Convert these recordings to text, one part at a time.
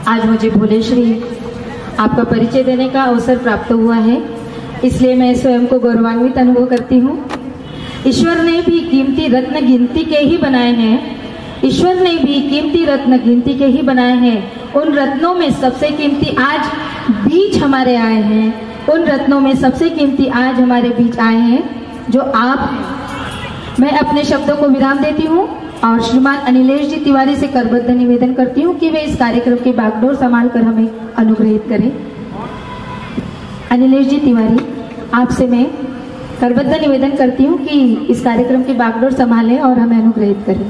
आज मुझे भोले श्री आपका परिचय देने का अवसर प्राप्त हुआ है, इसलिए मैं स्वयं को गौरवान्वित अनुभव करती हूँ। ईश्वर ने भी कीमती रत्न गिनती के ही बनाए हैं। ईश्वर ने भी कीमती रत्न गिनती के ही बनाए हैं। उन रत्नों में सबसे कीमती आज बीच हमारे आए हैं। उन रत्नों में सबसे कीमती आज हमारे बीच आए हैं जो आप हैं। मैं अपने शब्दों को विराम देती हूँ और श्रीमान अनिलेश जी तिवारी से करबद्ध निवेदन करती हूँ कि वे इस कार्यक्रम की बागडोर संभाल कर हमें अनुग्रहित करें। अनिलेश जी तिवारी, आपसे मैं करबद्ध निवेदन करती हूँ कि इस कार्यक्रम की बागडोर संभालें और हमें अनुग्रहित करें।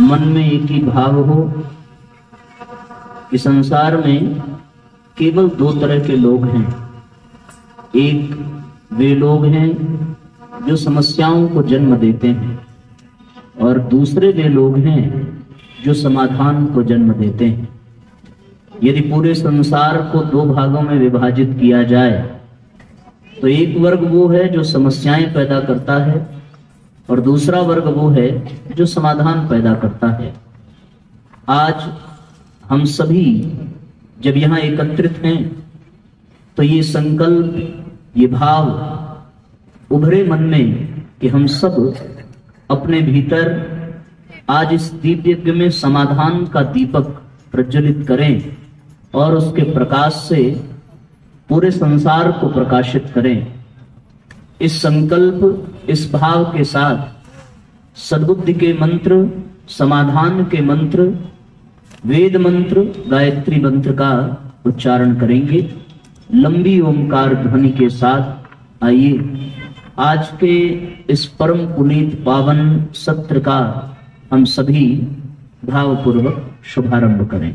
मन में एक ही भाव हो कि संसार में केवल दो तरह के लोग हैं। एक वे लोग हैं जो समस्याओं को जन्म देते हैं और दूसरे वे लोग हैं जो समाधान को जन्म देते हैं। यदि पूरे संसार को दो भागों में विभाजित किया जाए तो एक वर्ग वो है जो समस्याएं पैदा करता है और दूसरा वर्ग वो है जो समाधान पैदा करता है। आज हम सभी जब यहाँ एकत्रित हैं तो ये संकल्प, ये भाव उभरे मन में कि हम सब अपने भीतर आज इस दीप यज्ञ में समाधान का दीपक प्रज्वलित करें और उसके प्रकाश से पूरे संसार को प्रकाशित करें। इस संकल्प, इस भाव के साथ सद्बुद्धि के मंत्र, समाधान के मंत्र, वेद मंत्र, गायत्री मंत्र का उच्चारण करेंगे। लंबी ओंकार ध्वनि के साथ आइए आज के इस परम पुनीत पावन सत्र का हम सभी भावपूर्वक शुभारंभ करें।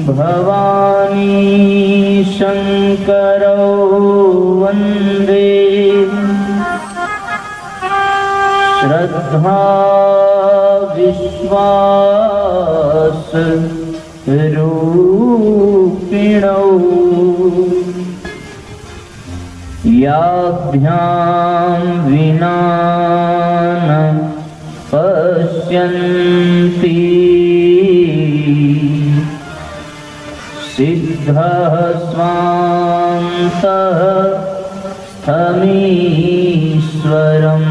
भवानी शंकरौ वंदे श्रद्धा विश्वास रूपिणौ याभ्यां विना न पश्यन्ति सिद्धः स्वान्तः स्थमीश्वरम्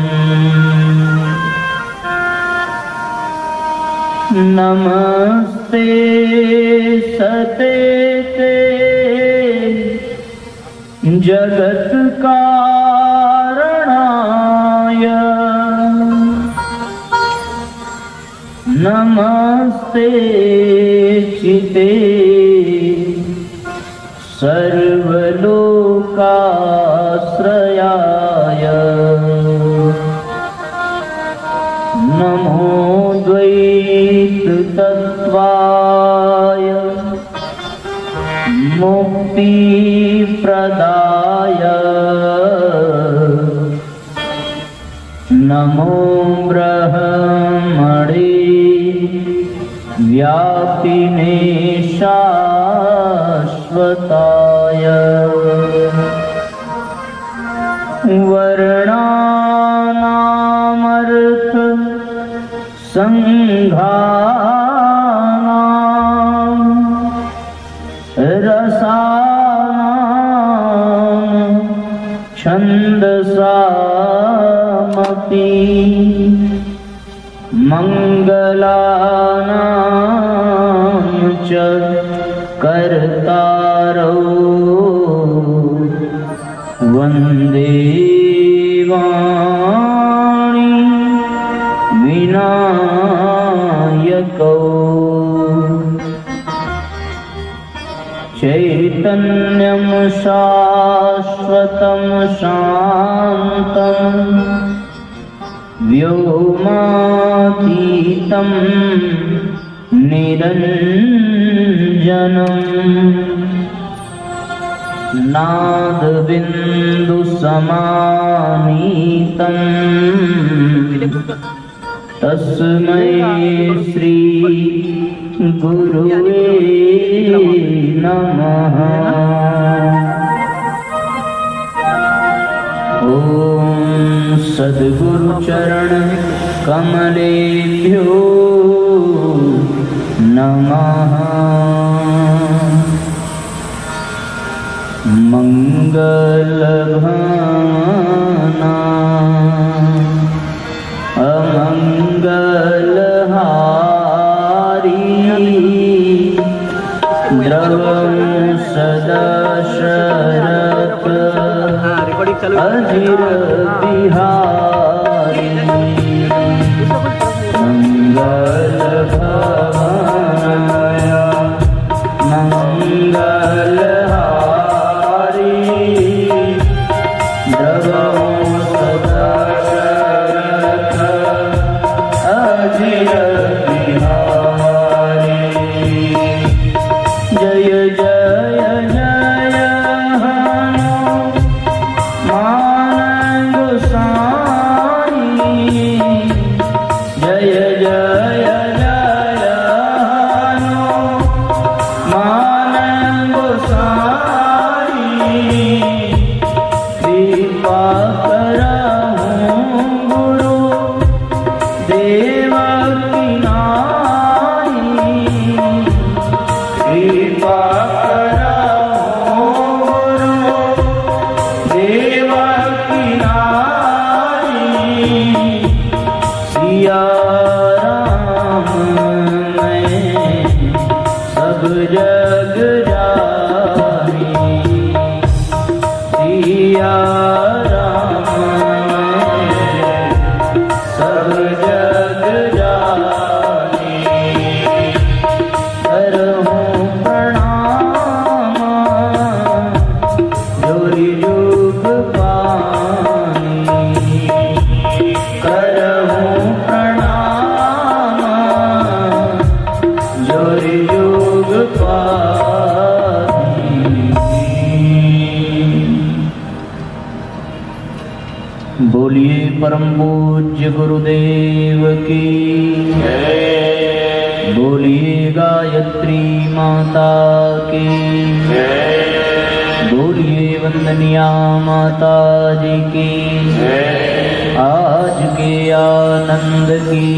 नमस्ते सते ते जगत कारणाय नमस्ते चिते सर्वलोकाश्रयाय नमो द्वैत तत्त्वाय मुक्ति प्रदाय नमो ब्रह्मणे व्यापिने शाश्वताय वर्णानामर्थ संघानां रसानां छन्दसामपि मंगलानां च कर्तारौ वन्दे वाणी विनायकौ चैतन्यं शाश्वतं शान्तं व्योमातीतं निरञ्जनं नादबिन्दुसमानीतं तस्मै श्री गुरुवे नमः। ॐ सद्गुरु चरण कमलेभ्यो नमः। मंगलभाना अमंगलहारी द्रवं सदा शरत अजिर बिहारी मंगलभावनाय मंगलहारी द्रवं सदा शरत अजिर बिहारी जय जय जय हनुमान गोसाई जय जय जय हनुमान गोसाई कृपा करहु गुरु देव की नाई कृपा करहु गुरु देव की नाई सिया राम मैं सब जग जानी सिया राम मैं सब जग जानी करहूँ प्रणाम जोरी जुग पानी करहूँ प्रणाम जोरी जुग पानी। बोलिए परम पूज्य गुरुदेव की जय। बोलिए गायत्री माता की जय। बोलिए वंदनिया माता जी की जय। आज के आनंद की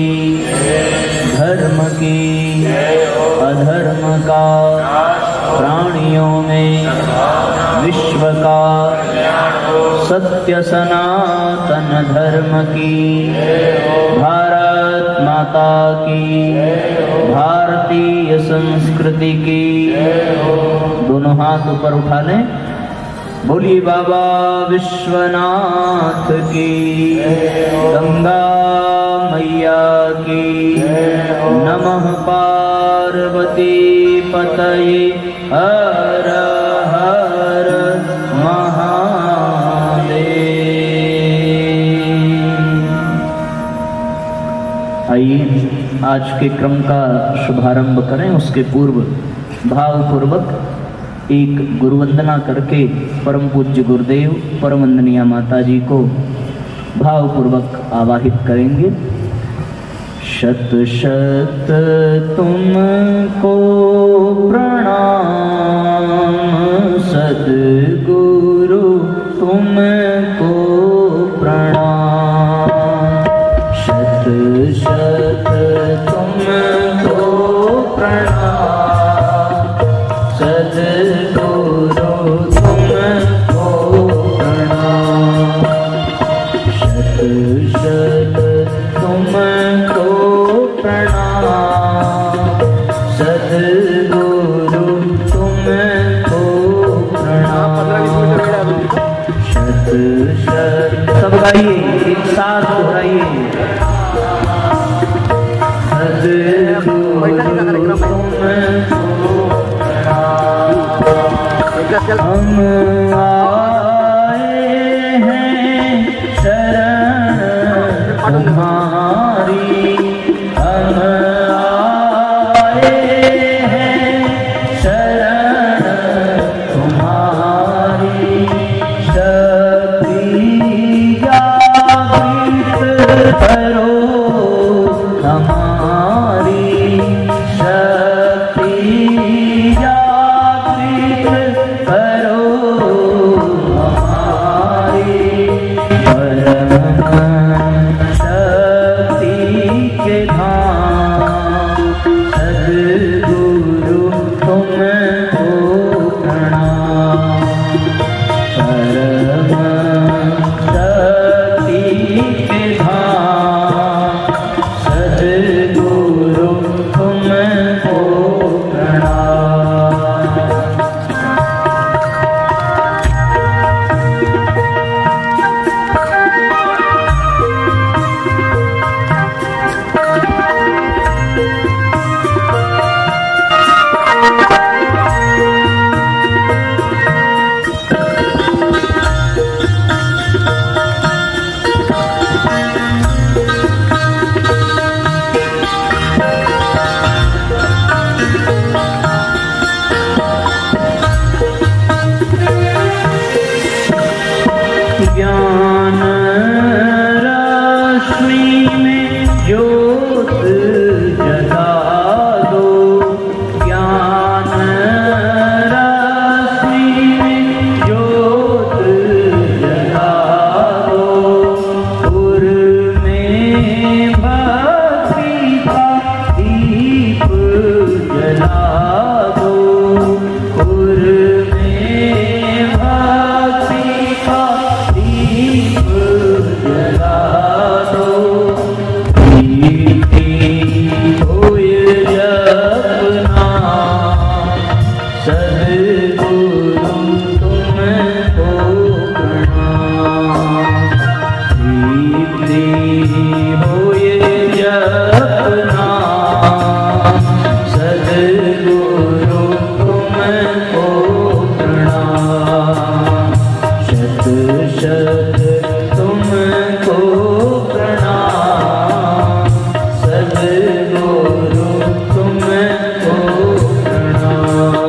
धर्म की अधर्म का प्राणियों में विश्व का सत्य सनातन धर्म की भारत माता की भारतीय संस्कृति की दोनों हाथ ऊपर उठा लें। बोलिए बाबा विश्वनाथ की, गंगा मैया की, नमः पार्वती पतये हर हर महादेव। आइए आज के क्रम का शुभारंभ करें। उसके पूर्व भावपूर्वक एक गुरुवंदना करके परम पूज्य गुरुदेव परम वंदनीय माता जी को भावपूर्वक आवाहित करेंगे। शत शत तुमको प्रणाम सद्गुरु तुमको प्रणाम। शत शत तुमको प्रणाम सद्गुरु तुमको प्रणाम। शत शत तुमको प्रणाम सद्गुरु तुमको प्रणाम। शत शत सब गाइए, एक साथ दोहराइए। सद्गुरु तुमको हम आए हैं शरण तुम्हारी, हम आए हैं शरण तुम्हारी। शक्ति जागृत करो हमारी, शक्ति जागृत करो हमारी। परम शक्ति के धाम सद्गुरु तुमको प्रणाम। परम शक्ति के धाम सद्गुरु तुमको प्रणाम। ज्ञान रश्मि में ज्योत जगा दो, ज्ञान रश्मि में ज्योत जगा दो। पुर में भक्ति का दीप जला दो, पुर में भक्ति का दीप जला दो। कीर्ति होय जपना सद्गुरु तुमको प्रणाम। कीर्ति होय जपना सद्गुरु तुमको प्रणाम। शत शत तुमको प्रणाम सद्गुरु तुमको प्रणाम।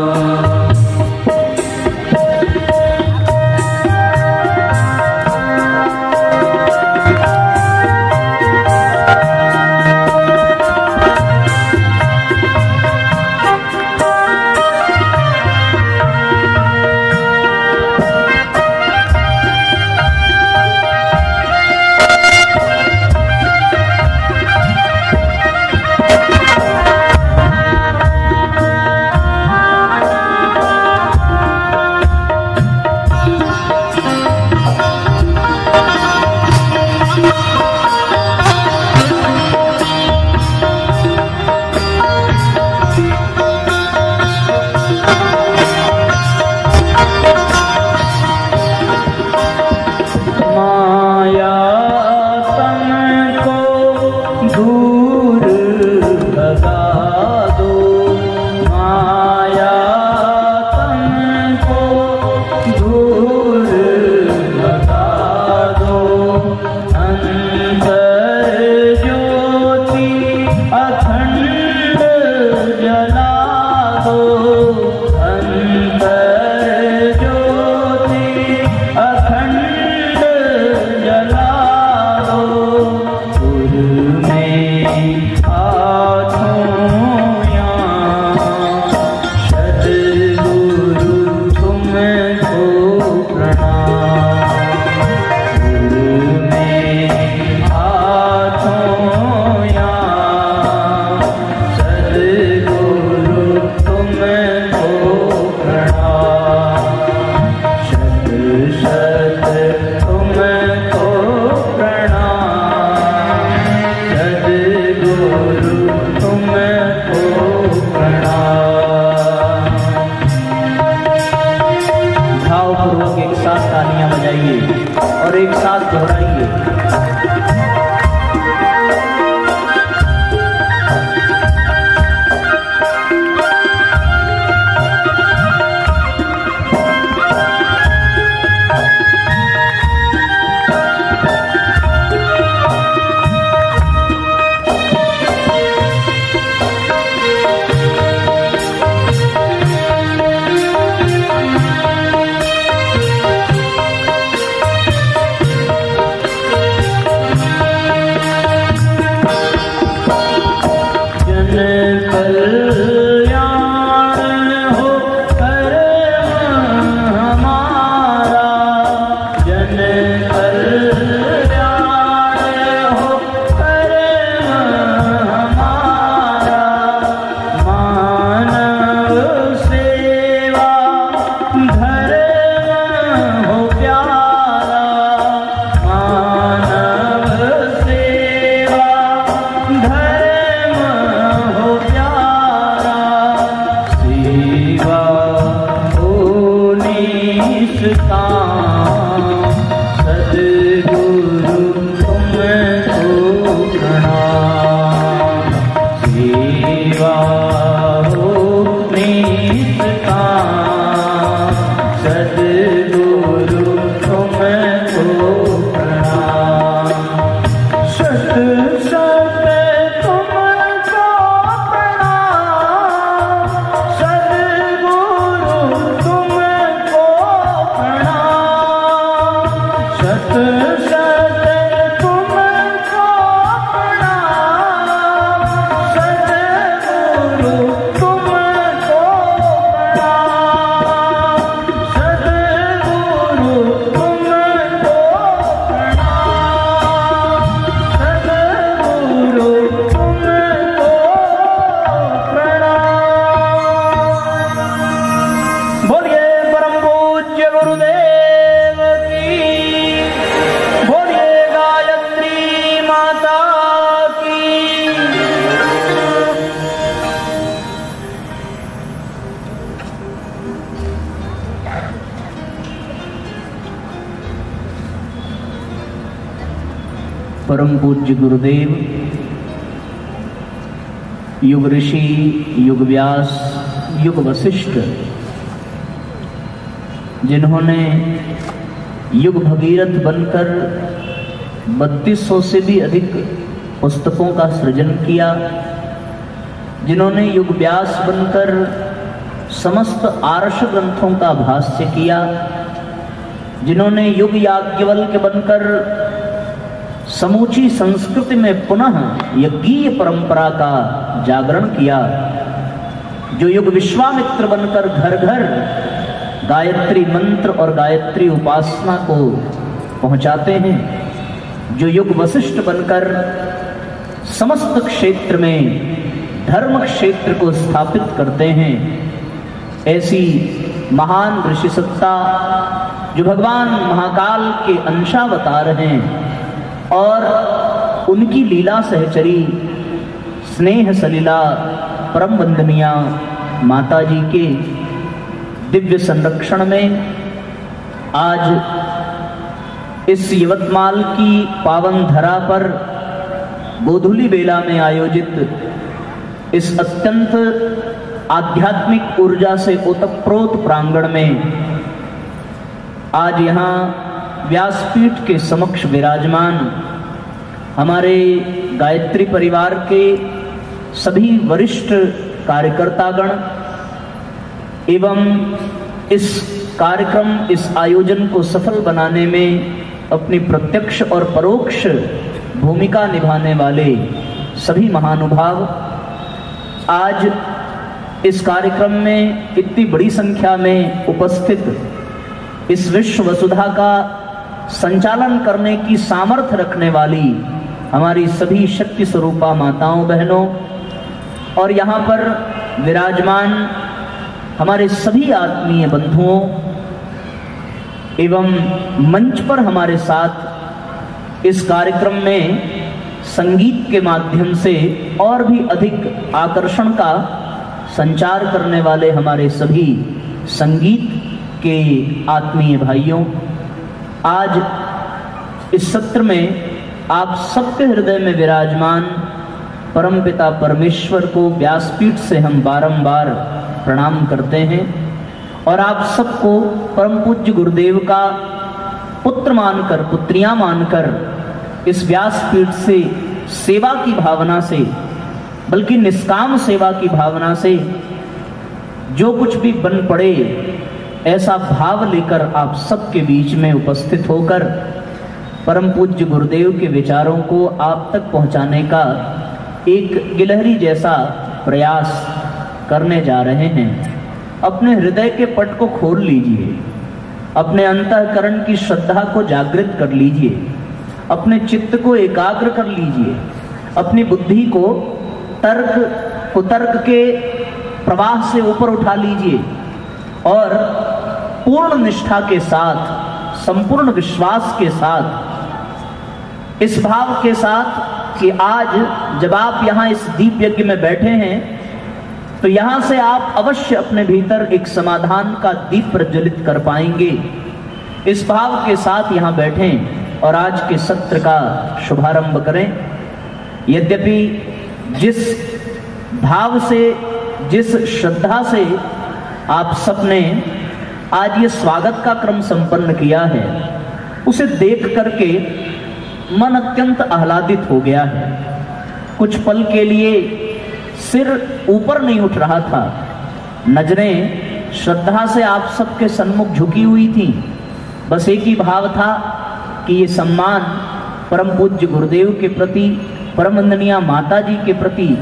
जाइए और एक साथ दोहराइए। परम पूज्य गुरुदेव, युग ऋषि, युग व्यास, युग वशिष्ठ, जिन्होंने युग भगीरथ बनकर 3200 से भी अधिक पुस्तकों का सृजन किया, जिन्होंने युग व्यास बनकर समस्त आर्ष ग्रंथों का भाष्य किया, जिन्होंने युग याज्ञवल्क्य बनकर समूची संस्कृति में पुनः यज्ञीय परंपरा का जागरण किया, जो युग विश्वामित्र बनकर घर घर गायत्री मंत्र और गायत्री उपासना को पहुंचाते हैं, जो युग वशिष्ठ बनकर समस्त क्षेत्र में धर्म क्षेत्र को स्थापित करते हैं, ऐसी महान ऋषि सत्ता जो भगवान महाकाल के अंशावतार हैं और उनकी लीला सहचरी स्नेह सलीला परम वंदनीया माता जी के दिव्य संरक्षण में आज इस यवतमाल की पावन धरा पर गोधूली बेला में आयोजित इस अत्यंत आध्यात्मिक ऊर्जा से ओतप्रोत प्रांगण में आज यहाँ व्यासपीठ के समक्ष विराजमान हमारे गायत्री परिवार के सभी वरिष्ठ कार्यकर्तागण एवं इस कार्यक्रम, इस आयोजन को सफल बनाने में अपनी प्रत्यक्ष और परोक्ष भूमिका निभाने वाले सभी महानुभाव आज इस कार्यक्रम में इतनी बड़ी संख्या में उपस्थित इस विश्व वसुधा का संचालन करने की सामर्थ्य रखने वाली हमारी सभी शक्ति स्वरूपा माताओं बहनों और यहाँ पर विराजमान हमारे सभी आत्मीय बंधुओं एवं मंच पर हमारे साथ इस कार्यक्रम में संगीत के माध्यम से और भी अधिक आकर्षण का संचार करने वाले हमारे सभी संगीत के आत्मीय भाइयों, आज इस सत्र में आप सबके हृदय में विराजमान परमपिता परमेश्वर को व्यासपीठ से हम बारंबार प्रणाम करते हैं और आप सबको परम पूज्य गुरुदेव का पुत्र मानकर, पुत्रियां मानकर इस व्यासपीठ से सेवा की भावना से, बल्कि निष्काम सेवा की भावना से जो कुछ भी बन पड़े ऐसा भाव लेकर आप सबके बीच में उपस्थित होकर परम पूज्य गुरुदेव के विचारों को आप तक पहुंचाने का एक गिलहरी जैसा प्रयास करने जा रहे हैं। अपने हृदय के पट को खोल लीजिए, अपने अंतःकरण की श्रद्धा को जागृत कर लीजिए, अपने चित्त को एकाग्र कर लीजिए, अपनी बुद्धि को तर्क कुतर्क के प्रवाह से ऊपर उठा लीजिए और पूर्ण निष्ठा के साथ, संपूर्ण विश्वास के साथ, इस भाव के साथ कि आज जब आप यहाँ इस दीप यज्ञ में बैठे हैं तो यहाँ से आप अवश्य अपने भीतर एक समाधान का दीप प्रज्वलित कर पाएंगे। इस भाव के साथ यहाँ बैठें और आज के सत्र का शुभारंभ करें। यद्यपि जिस भाव से, जिस श्रद्धा से आप सबने आज ये स्वागत का क्रम संपन्न किया है, उसे देख करके मन अत्यंत आह्लादित हो गया है। कुछ पल के लिए सिर ऊपर नहीं उठ रहा था, नजरें श्रद्धा से आप सबके सन्मुख झुकी हुई थी। बस एक ही भाव था कि ये सम्मान परम पूज्य गुरुदेव के प्रति, परम वंदनीय माता जी के प्रति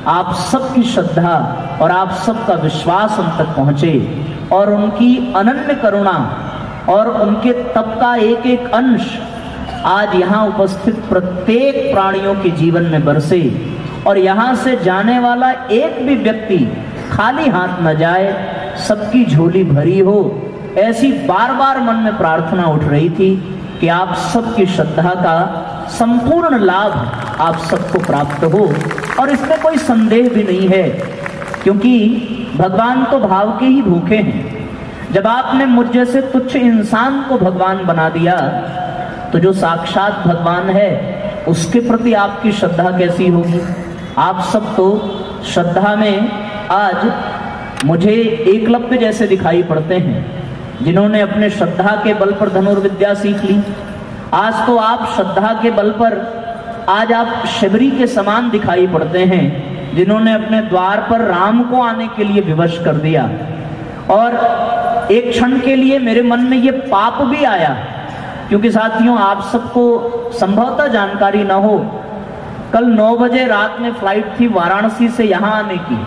आप सबकी श्रद्धा और आप सबका विश्वास उन तक पहुंचे और उनकी अनन्य करुणा और उनके तप का एक एक अंश आज यहाँ उपस्थित प्रत्येक प्राणियों के जीवन में बरसे और यहाँ से जाने वाला एक भी व्यक्ति खाली हाथ न जाए, सबकी झोली भरी हो, ऐसी बार बार मन में प्रार्थना उठ रही थी कि आप सबकी श्रद्धा का संपूर्ण लाभ आप सबको प्राप्त हो। और इसमें कोई संदेह भी नहीं है, क्योंकि भगवान तो भाव के ही भूखे हैं। जब आपने मुझ जैसे तुच्छ इंसान को भगवान बना दिया तो जो साक्षात भगवान है उसके प्रति आपकी श्रद्धा कैसी होगी। आप सब तो श्रद्धा में आज मुझे एकलव्य जैसे दिखाई पड़ते हैं, जिन्होंने अपने श्रद्धा के बल पर धनुर्विद्या सीख ली। आज तो आप श्रद्धा के बल पर आज आप शबरी के समान दिखाई पड़ते हैं, जिन्होंने अपने द्वार पर राम को आने के लिए विवश कर दिया। और एक क्षण के लिए मेरे मन में ये पाप भी आया, क्योंकि साथियों आप सबको संभवतः जानकारी न हो, कल 9 बजे रात में फ्लाइट थी वाराणसी से यहाँ आने की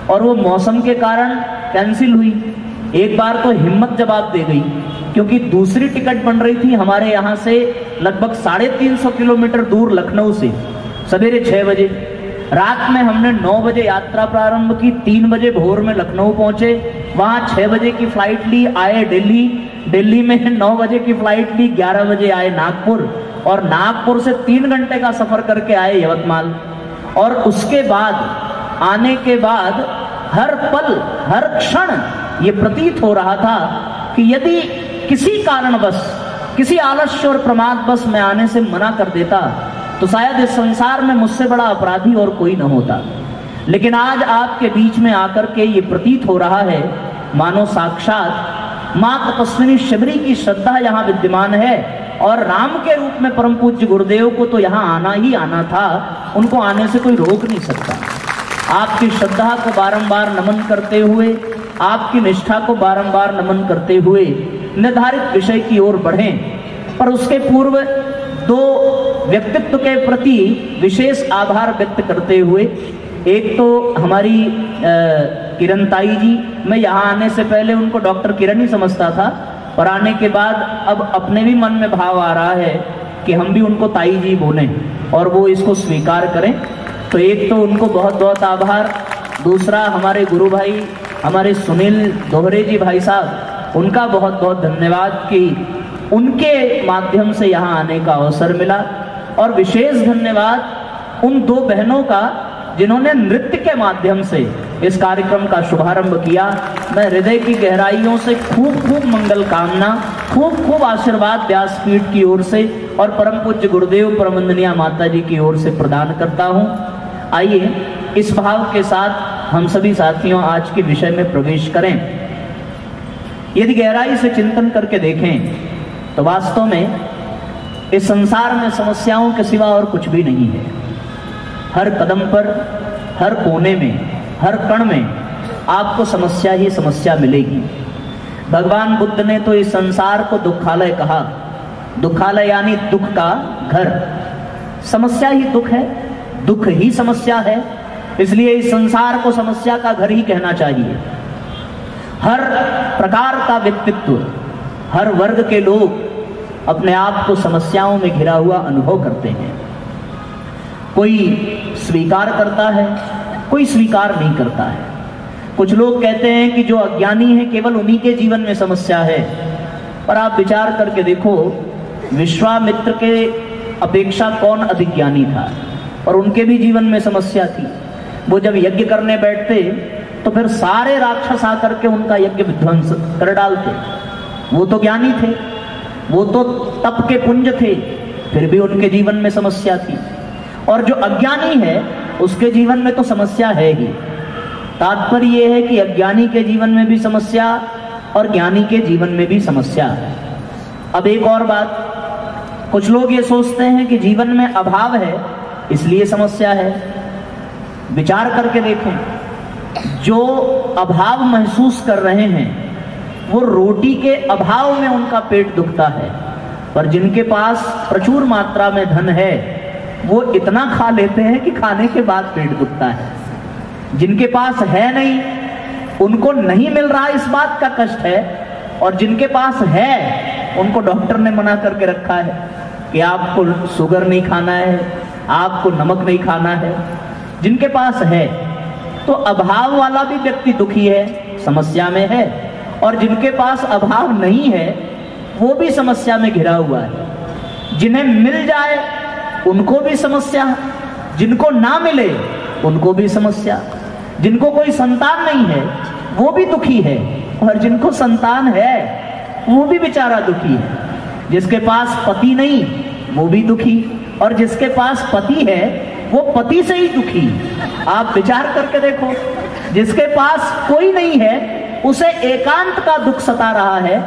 और वो मौसम के कारण कैंसिल हुई। एक बार तो हिम्मत जवाब दे गई, क्योंकि दूसरी टिकट बन रही थी हमारे यहाँ से लगभग 350 किलोमीटर दूर लखनऊ से, सवेरे 6 बजे। रात में हमने 9 बजे यात्रा प्रारंभ की, 3 बजे भोर में लखनऊ पहुंचे, वहां 6 बजे की फ्लाइट ली, आए दिल्ली में 9 बजे की फ्लाइट ली, 11 बजे आए नागपुर और नागपुर से 3 घंटे का सफर करके आए यवतमाल। और उसके बाद आने के बाद हर पल हर क्षण ये प्रतीत हो रहा था कि यदि किसी कारणवश, किसी आलस्य और प्रमादवश मैं आने से मना कर देता तो शायद इस संसार में मुझसे बड़ा अपराधी और कोई न होता। लेकिन आज आपके बीच में आकर के ये प्रतीत हो रहा है मानो साक्षात मां तपस्विनी शबरी की श्रद्धा यहाँ विद्यमान है और राम के रूप में परम पूज्य गुरुदेव को तो यहाँ आना ही आना था, उनको आने से कोई रोक नहीं सकता। आपकी श्रद्धा को बारंबार नमन करते हुए, आपकी निष्ठा को बारंबार नमन करते हुए निर्धारित विषय की ओर बढ़ें। पर उसके पूर्व 2 व्यक्तित्व के प्रति विशेष आभार व्यक्त करते हुए, एक तो हमारी किरण ताई जी, मैं यहाँ आने से पहले उनको डॉक्टर किरण ही समझता था, पर आने के बाद अब अपने भी मन में भाव आ रहा है कि हम भी उनको ताई जी बोलें और वो इसको स्वीकार करें। तो एक तो उनको बहुत बहुत आभार, दूसरा हमारे गुरु भाई हमारे सुनील दोहरे जी भाई साहब, उनका बहुत बहुत धन्यवाद कि उनके माध्यम से यहाँ आने का अवसर मिला। और विशेष धन्यवाद उन 2 बहनों का जिन्होंने नृत्य के माध्यम से इस कार्यक्रम का शुभारंभ किया। मैं हृदय की गहराइयों से खूब खूब मंगल कामना, खूब खूब आशीर्वाद व्यासपीठ की ओर से और परम पूज्य गुरुदेव परमवंदनीय माता जी की ओर से प्रदान करता हूँ। आइए इस भाव के साथ हम सभी साथियों आज के विषय में प्रवेश करें। यदि गहराई से चिंतन करके देखें तो वास्तव में इस संसार में समस्याओं के सिवा और कुछ भी नहीं है। हर कदम पर, हर कोने में, हर कण में आपको समस्या ही समस्या मिलेगी। भगवान बुद्ध ने तो इस संसार को दुखालय कहा। दुखालय यानी दुख का घर। समस्या ही दुख है, दुख ही समस्या है, इसलिए इस संसार को समस्या का घर ही कहना चाहिए। हर प्रकार का व्यक्तित्व, हर वर्ग के लोग अपने आप को समस्याओं में घिरा हुआ अनुभव करते हैं। कोई स्वीकार करता है, कोई स्वीकार नहीं करता है। कुछ लोग कहते हैं कि जो अज्ञानी है केवल उन्हीं के जीवन में समस्या है, पर आप विचार करके देखो विश्वामित्र के अपेक्षा कौन अधिक ज्ञानी था और उनके भी जीवन में समस्या थी। वो जब यज्ञ करने बैठते तो फिर सारे राक्षस आकर के उनका यज्ञ विध्वंस कर डालते। वो तो ज्ञानी थे, वो तो तप के पुंज थे, फिर भी उनके जीवन में समस्या थी। और जो अज्ञानी है उसके जीवन में तो समस्या है ही। तात्पर्य यह है कि अज्ञानी के जीवन में भी समस्या और ज्ञानी के जीवन में भी समस्या है। अब एक और बात, कुछ लोग ये सोचते हैं कि जीवन में अभाव है इसलिए समस्या है। विचार करके देखें, जो अभाव महसूस कर रहे हैं वो रोटी के अभाव में उनका पेट दुखता है, पर जिनके पास प्रचुर मात्रा में धन है वो इतना खा लेते हैं कि खाने के बाद पेट दुखता है। जिनके पास है नहीं, उनको नहीं मिल रहा इस बात का कष्ट है, और जिनके पास है उनको डॉक्टर ने मना करके रखा है कि आपको शुगर नहीं खाना है, आपको नमक नहीं खाना है। जिनके पास है तो अभाव वाला भी व्यक्ति दुखी है, समस्या में है, और जिनके पास अभाव नहीं है वो भी समस्या में घिरा हुआ है। जिन्हें मिल जाए उनको भी समस्या, जिनको ना मिले उनको भी समस्या। जिनको कोई संतान नहीं है वो भी दुखी है, और जिनको संतान है वो भी बेचारा दुखी है। जिसके पास पति नहीं वो भी दुखी, और जिसके पास पति है वो पति से ही दुखी। आप विचार करके देखो, जिसके पास कोई नहीं है उसे एकांत का दुख सता रहा है,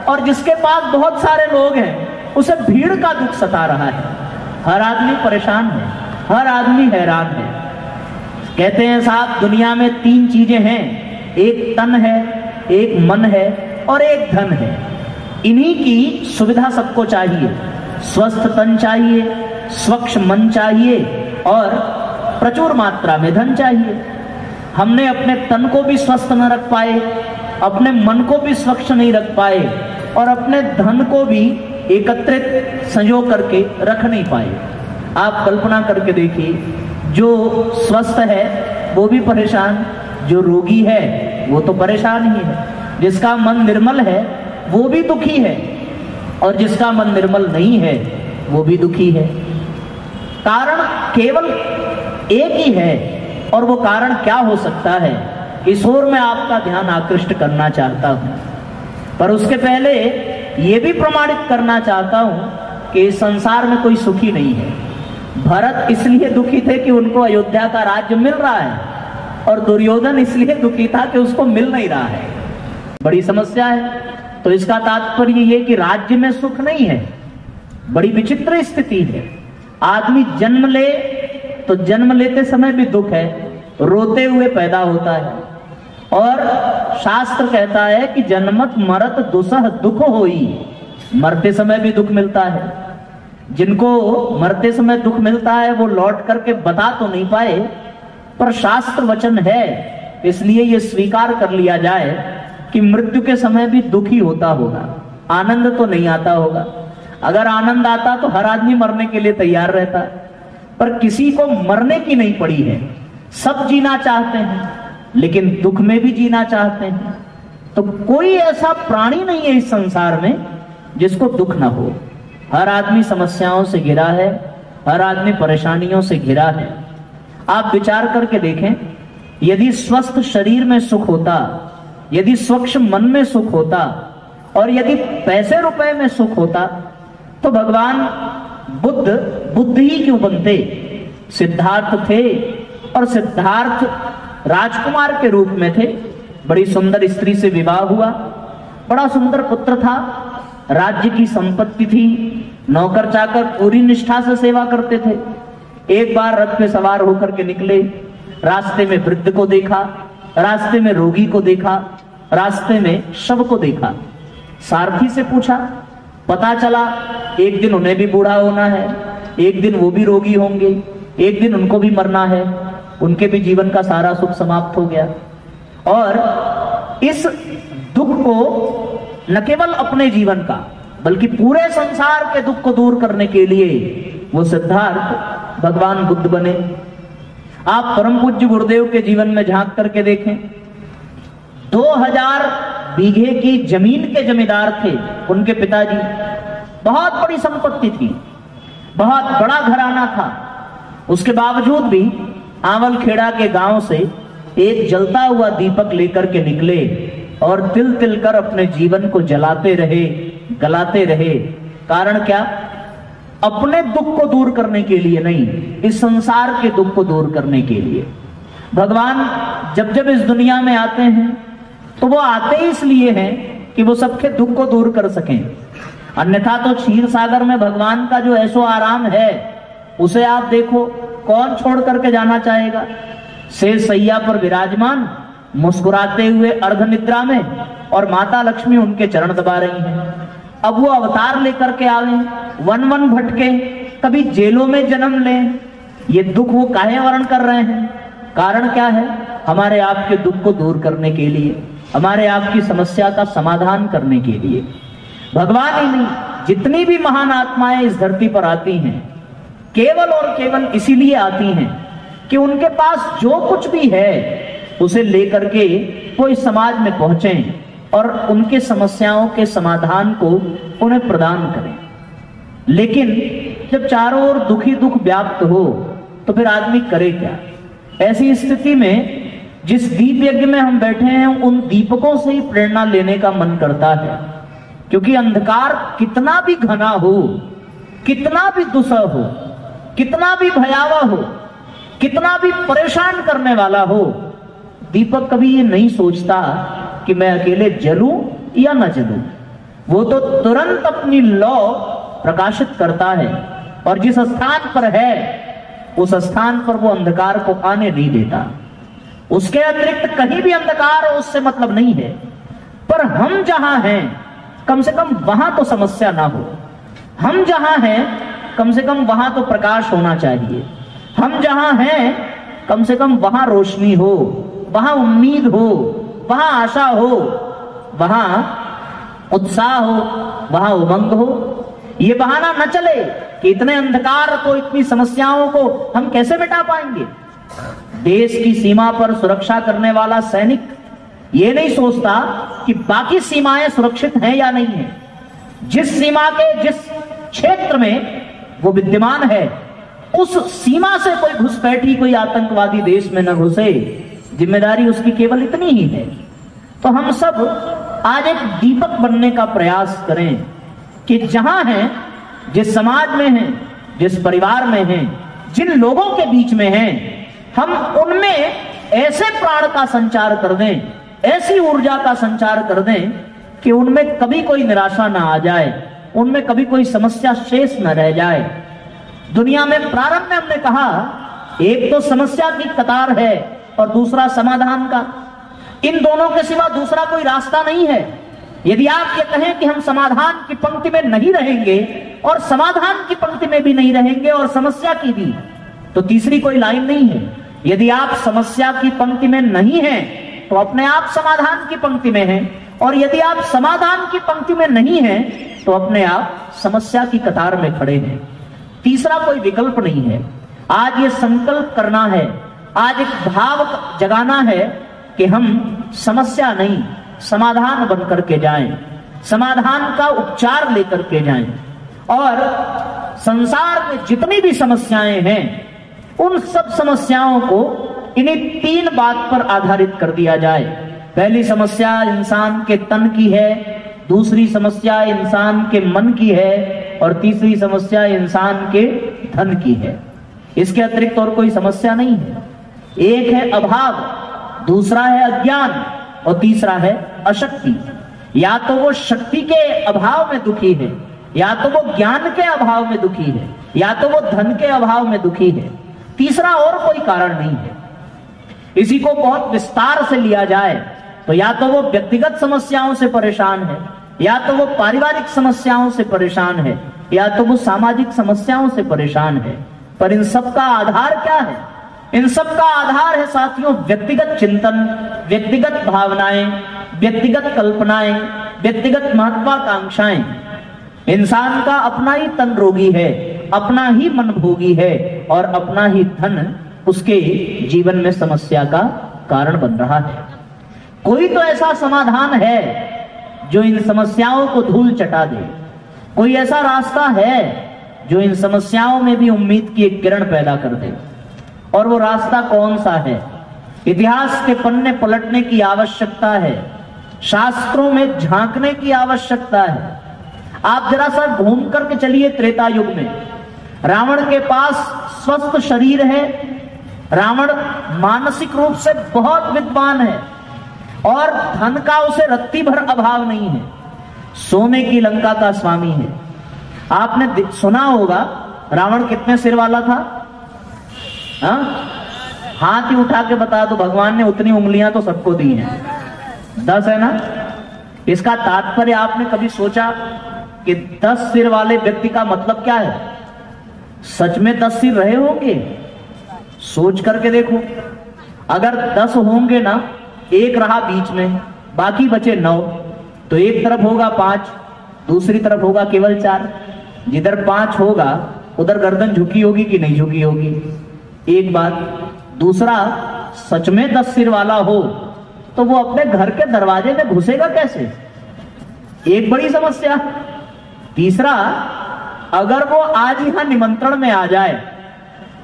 और जिसके पास बहुत सारे लोग हैं उसे भीड़ का दुख सता रहा है। हर आदमी परेशान है, हर आदमी हैरान है। कहते हैं साहब दुनिया में 3 चीजें हैं, एक तन है, एक मन है और एक धन है। इन्हीं की सुविधा सबको चाहिए। स्वस्थ तन चाहिए, स्वच्छ मन चाहिए और प्रचुर मात्रा में धन चाहिए। हमने अपने तन को भी स्वस्थ न रख पाए, अपने मन को भी स्वच्छ नहीं रख पाए, और अपने धन को भी एकत्रित संजो करके रख नहीं पाए। आप कल्पना करके देखिए, जो स्वस्थ है वो भी परेशान, जो रोगी है वो तो परेशान ही है, जिसका मन निर्मल है वो भी दुखी है, और जिसका मन निर्मल नहीं है वो भी दुखी है। कारण केवल एक ही है, और वो कारण क्या हो सकता है, इस ओर मैं आपका ध्यान आकृष्ट करना चाहता हूं। पर उसके पहले ये भी प्रमाणित करना चाहता हूं कि इस संसार में कोई सुखी नहीं है। भरत इसलिए दुखी थे कि उनको अयोध्या का राज्य मिल रहा है, और दुर्योधन इसलिए दुखी था कि उसको मिल नहीं रहा है। बड़ी समस्या है। तो इसका तात्पर्य ये कि राज्य में सुख नहीं है। बड़ी विचित्र स्थिति है। आदमी जन्म ले तो जन्म लेते समय भी दुख है, रोते हुए पैदा होता है, और शास्त्र कहता है कि जन्मत मरत दुसह दुख होई, मरते समय भी दुख मिलता है। जिनको मरते समय दुख मिलता है वो लौट करके बता तो नहीं पाए, पर शास्त्र वचन है, इसलिए ये स्वीकार कर लिया जाए कि मृत्यु के समय भी दुख ही होता होगा, आनंद तो नहीं आता होगा। अगर आनंद आता तो हर आदमी मरने के लिए तैयार रहता, पर किसी को मरने की नहीं पड़ी है। सब जीना चाहते हैं, लेकिन दुख में भी जीना चाहते हैं। तो कोई ऐसा प्राणी नहीं है इस संसार में जिसको दुख ना हो। हर आदमी समस्याओं से घिरा है, हर आदमी परेशानियों से घिरा है। आप विचार करके देखें, यदि स्वस्थ शरीर में सुख होता, यदि स्वच्छ मन में सुख होता और यदि पैसे रुपए में सुख होता तो भगवान बुद्ध बुद्ध ही क्यों बनते? सिद्धार्थ थे और सिद्धार्थ राजकुमार के रूप में थे। बड़ी सुंदर स्त्री से विवाह हुआ, बड़ा सुंदर पुत्र था, राज्य की संपत्ति थी, नौकर चाकर पूरी निष्ठा से सेवा करते थे। एक बार रथ पे सवार होकर के निकले, रास्ते में वृद्ध को देखा, रास्ते में रोगी को देखा, रास्ते में शव को देखा। सारथी से पूछा, पता चला एक दिन उन्हें भी बूढ़ा होना है, एक दिन वो भी रोगी होंगे, एक दिन उनको भी मरना है, उनके भी जीवन का सारा सुख समाप्त हो गया। और इस दुख को न केवल अपने जीवन का बल्कि पूरे संसार के दुख को दूर करने के लिए वो सिद्धार्थ भगवान बुद्ध बने। आप परम पूज्य गुरुदेव के जीवन में झांक करके देखें, 2000 बीघे की जमीन के जमींदार थे उनके पिताजी। बहुत बड़ी संपत्ति थी, बहुत बड़ा घराना था। उसके बावजूद भी आंवल खेड़ा के गांव से एक जलता हुआ दीपक लेकर के निकले और तिल तिल कर अपने जीवन को जलाते रहे, गलाते रहे। कारण क्या? अपने दुख को दूर करने के लिए नहीं, इस संसार के दुख को दूर करने के लिए। भगवान जब जब इस दुनिया में आते हैं तो वो आते इसलिए हैं कि वो सबके दुख को दूर कर सकें। अन्यथा तो क्षीर सागर में भगवान का जो ऐसो आराम है उसे आप देखो, कौन छोड़ करके जाना चाहेगा? शेष सैया पर विराजमान, मुस्कुराते हुए अर्ध निद्रा में, और माता लक्ष्मी उनके चरण दबा रही हैं। अब वो अवतार लेकर के आवे, वन वन भटके, कभी जेलों में जन्म लें, ये दुख वो काहे वर्ण कर रहे हैं? कारण क्या है? हमारे आपके दुख को दूर करने के लिए, हमारे आपकी समस्या का समाधान करने के लिए। भगवान ही नहीं, जितनी भी महान आत्माएं इस धरती पर आती हैं केवल और केवल इसीलिए आती हैं कि उनके पास जो कुछ भी है उसे लेकर के वो इस समाज में पहुंचे और उनके समस्याओं के समाधान को उन्हें प्रदान करें। लेकिन जब चारों ओर दुखी दुख व्याप्त हो तो फिर आदमी करे क्या? ऐसी स्थिति में जिस दीप यज्ञ में हम बैठे हैं उन दीपकों से ही प्रेरणा लेने का मन करता है, क्योंकि अंधकार कितना भी घना हो, कितना भी दुस्सह हो, कितना भी भयावह हो, कितना भी परेशान करने वाला हो, दीपक कभी ये नहीं सोचता कि मैं अकेले जलूं या न जलूं। वो तो तुरंत अपनी लौ प्रकाशित करता है और जिस स्थान पर है उस स्थान पर वो अंधकार को आने नहीं देता। उसके अतिरिक्त कहीं भी अंधकार हो उससे मतलब नहीं है। पर हम जहां हैं कम से कम वहां तो समस्या ना हो। हम जहां हैं कम से कम वहां तो प्रकाश होना चाहिए। हम जहां हैं कम से कम वहां रोशनी हो, वहां उम्मीद हो, वहां आशा हो, वहां उत्साह हो, वहां उमंग हो। ये बहाना न चले कि इतने अंधकार को, इतनी समस्याओं को हम कैसे मिटा पाएंगे। देश की सीमा पर सुरक्षा करने वाला सैनिक ये नहीं सोचता कि बाकी सीमाएं सुरक्षित हैं या नहीं है। जिस सीमा के जिस क्षेत्र में वो विद्यमान है उस सीमा से कोई घुसपैठी, कोई आतंकवादी देश में न घुसे, जिम्मेदारी उसकी केवल इतनी ही है। तो हम सब आज एक दीपक बनने का प्रयास करें कि जहां हैं, जिस समाज में हैं, जिस परिवार में हैं, जिन लोगों के बीच में हैं, हम उनमें ऐसे प्राण का संचार कर दें, ऐसी ऊर्जा का संचार कर दें कि उनमें कभी कोई निराशा ना आ जाए, उनमें कभी कोई समस्या शेष न रह जाए। दुनिया में प्रारंभ में हमने कहा एक तो समस्या की कतार है और दूसरा समाधान का। इन दोनों के सिवा दूसरा कोई रास्ता नहीं है। यदि आप ये कहें कि हम समाधान की पंक्ति में नहीं रहेंगे और समाधान की पंक्ति में भी नहीं रहेंगे और समस्या की भी, तो तीसरी कोई लाइन नहीं है। यदि आप समस्या की पंक्ति में नहीं हैं तो अपने आप समाधान की पंक्ति में हैं, और यदि आप समाधान की पंक्ति में नहीं हैं तो अपने आप समस्या की कतार में खड़े हैं। तीसरा कोई विकल्प नहीं है। आज ये संकल्प करना है, आज एक भाव जगाना है कि हम समस्या नहीं समाधान बन करके जाएं, समाधान का उपचार लेकर के जाएं, और संसार में जितनी भी समस्याएं हैं उन सब समस्याओं को इन्हीं 3 बात पर आधारित कर दिया जाए। पहली समस्या इंसान के तन की है, दूसरी समस्या इंसान के मन की है और तीसरी समस्या इंसान के धन की है। इसके अतिरिक्त और कोई समस्या नहीं है। एक है अभाव, दूसरा है अज्ञान और तीसरा है अशक्ति। या तो वो शक्ति के अभाव में दुखी है, या तो वो ज्ञान के अभाव में दुखी है, या तो वो धन के अभाव में दुखी है। तीसरा और कोई कारण नहीं है। इसी को बहुत विस्तार से लिया जाए तो या तो वो व्यक्तिगत समस्याओं से परेशान है, या तो वो पारिवारिक समस्याओं से परेशान है, या तो वो सामाजिक समस्याओं से परेशान है। पर इन सब का आधार क्या है? इन सब का आधार है साथियों व्यक्तिगत चिंतन, व्यक्तिगत भावनाएं, व्यक्तिगत कल्पनाएं, व्यक्तिगत महत्वाकांक्षाएं। इंसान का अपना ही तन रोगी है, अपना ही मन भोगी है और अपना ही धन उसके जीवन में समस्या का कारण बन रहा है। कोई तो ऐसा समाधान है जो इन समस्याओं को धूल चटा दे। कोई ऐसा रास्ता है जो इन समस्याओं में भी उम्मीद की एक किरण पैदा कर दे। और वो रास्ता कौन सा है? इतिहास के पन्ने पलटने की आवश्यकता है, शास्त्रों में झांकने की आवश्यकता है। आप जरा सा घूम करके चलिए त्रेता युग में। रावण के पास स्वस्थ शरीर है, रावण मानसिक रूप से बहुत विद्वान है और धन का उसे रत्ती भर अभाव नहीं है। सोने की लंका का स्वामी है। आपने सुना होगा रावण कितने सिर वाला था? हाथ ही उठा के बता दो, भगवान ने उतनी उंगलियां तो सबको दी हैं, 10 है ना। इसका तात्पर्य आपने कभी सोचा कि 10 सिर वाले व्यक्ति का मतलब क्या है? सच में 10 सिर रहे होंगे? सोच करके देखो, अगर 10 होंगे ना, एक रहा बीच में, बाकी बचे 9, तो एक तरफ होगा 5, दूसरी तरफ होगा केवल 4। जिधर 5 होगा उधर गर्दन झुकी होगी कि नहीं झुकी होगी? एक बात। दूसरा, सच में 10 सिर वाला हो तो वो अपने घर के दरवाजे में घुसेगा कैसे? एक बड़ी समस्या। तीसरा, अगर वो आज यहां निमंत्रण में आ जाए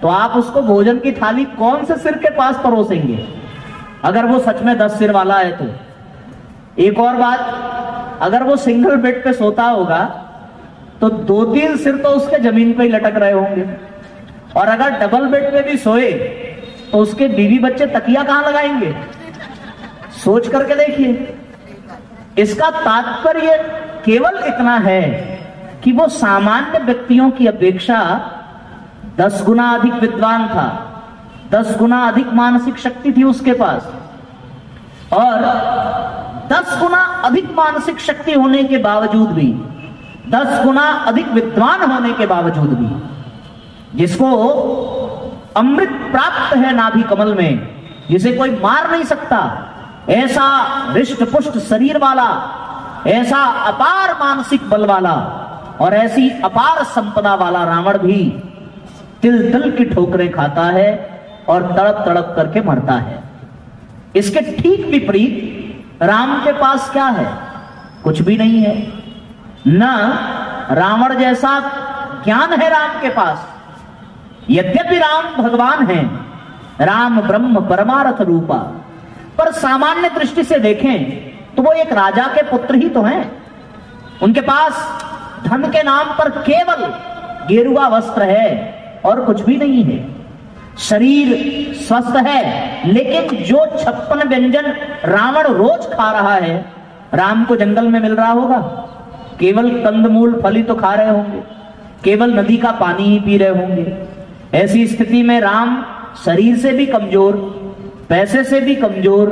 तो आप उसको भोजन की थाली कौन से सिर के पास परोसेंगे, अगर वो सच में 10 सिर वाला है तो? एक और बात, अगर वो सिंगल बेड पे सोता होगा तो 2-3 सिर तो उसके जमीन पे ही लटक रहे होंगे, और अगर डबल बेड पे भी सोए तो उसके बीवी बच्चे तकिया कहां लगाएंगे? सोच करके देखिए। इसका तात्पर्य केवल इतना है कि वो सामान्य व्यक्तियों की अपेक्षा 10 गुना अधिक विद्वान था, 10 गुना अधिक मानसिक शक्ति थी उसके पास। और 10 गुना अधिक मानसिक शक्ति होने के बावजूद भी, 10 गुना अधिक विद्वान होने के बावजूद भी, जिसको अमृत प्राप्त है नाभि कमल में, जिसे कोई मार नहीं सकता, ऐसा हृष्ट पुष्ट शरीर वाला, ऐसा अपार मानसिक बल वाला और ऐसी अपार संपदा वाला रावण भी तिल तिल की ठोकरें खाता है और तड़प तड़प करके मरता है। इसके ठीक विपरीत राम के पास क्या है? कुछ भी नहीं है। न रावण जैसा ज्ञान है राम के पास। यद्यपि राम भगवान हैं, राम ब्रह्म परमार्थ रूपा, पर सामान्य दृष्टि से देखें तो वो एक राजा के पुत्र ही तो हैं। उनके पास धन के नाम पर केवल गेरुआ वस्त्र है और कुछ भी नहीं है। शरीर स्वस्थ है, लेकिन जो 56 व्यंजन रावण रोज खा रहा है, राम को जंगल में मिल रहा होगा? केवल कंदमूल फली तो खा रहे होंगे, केवल नदी का पानी ही पी रहे होंगे। ऐसी स्थिति में राम शरीर से भी कमजोर, पैसे से भी कमजोर,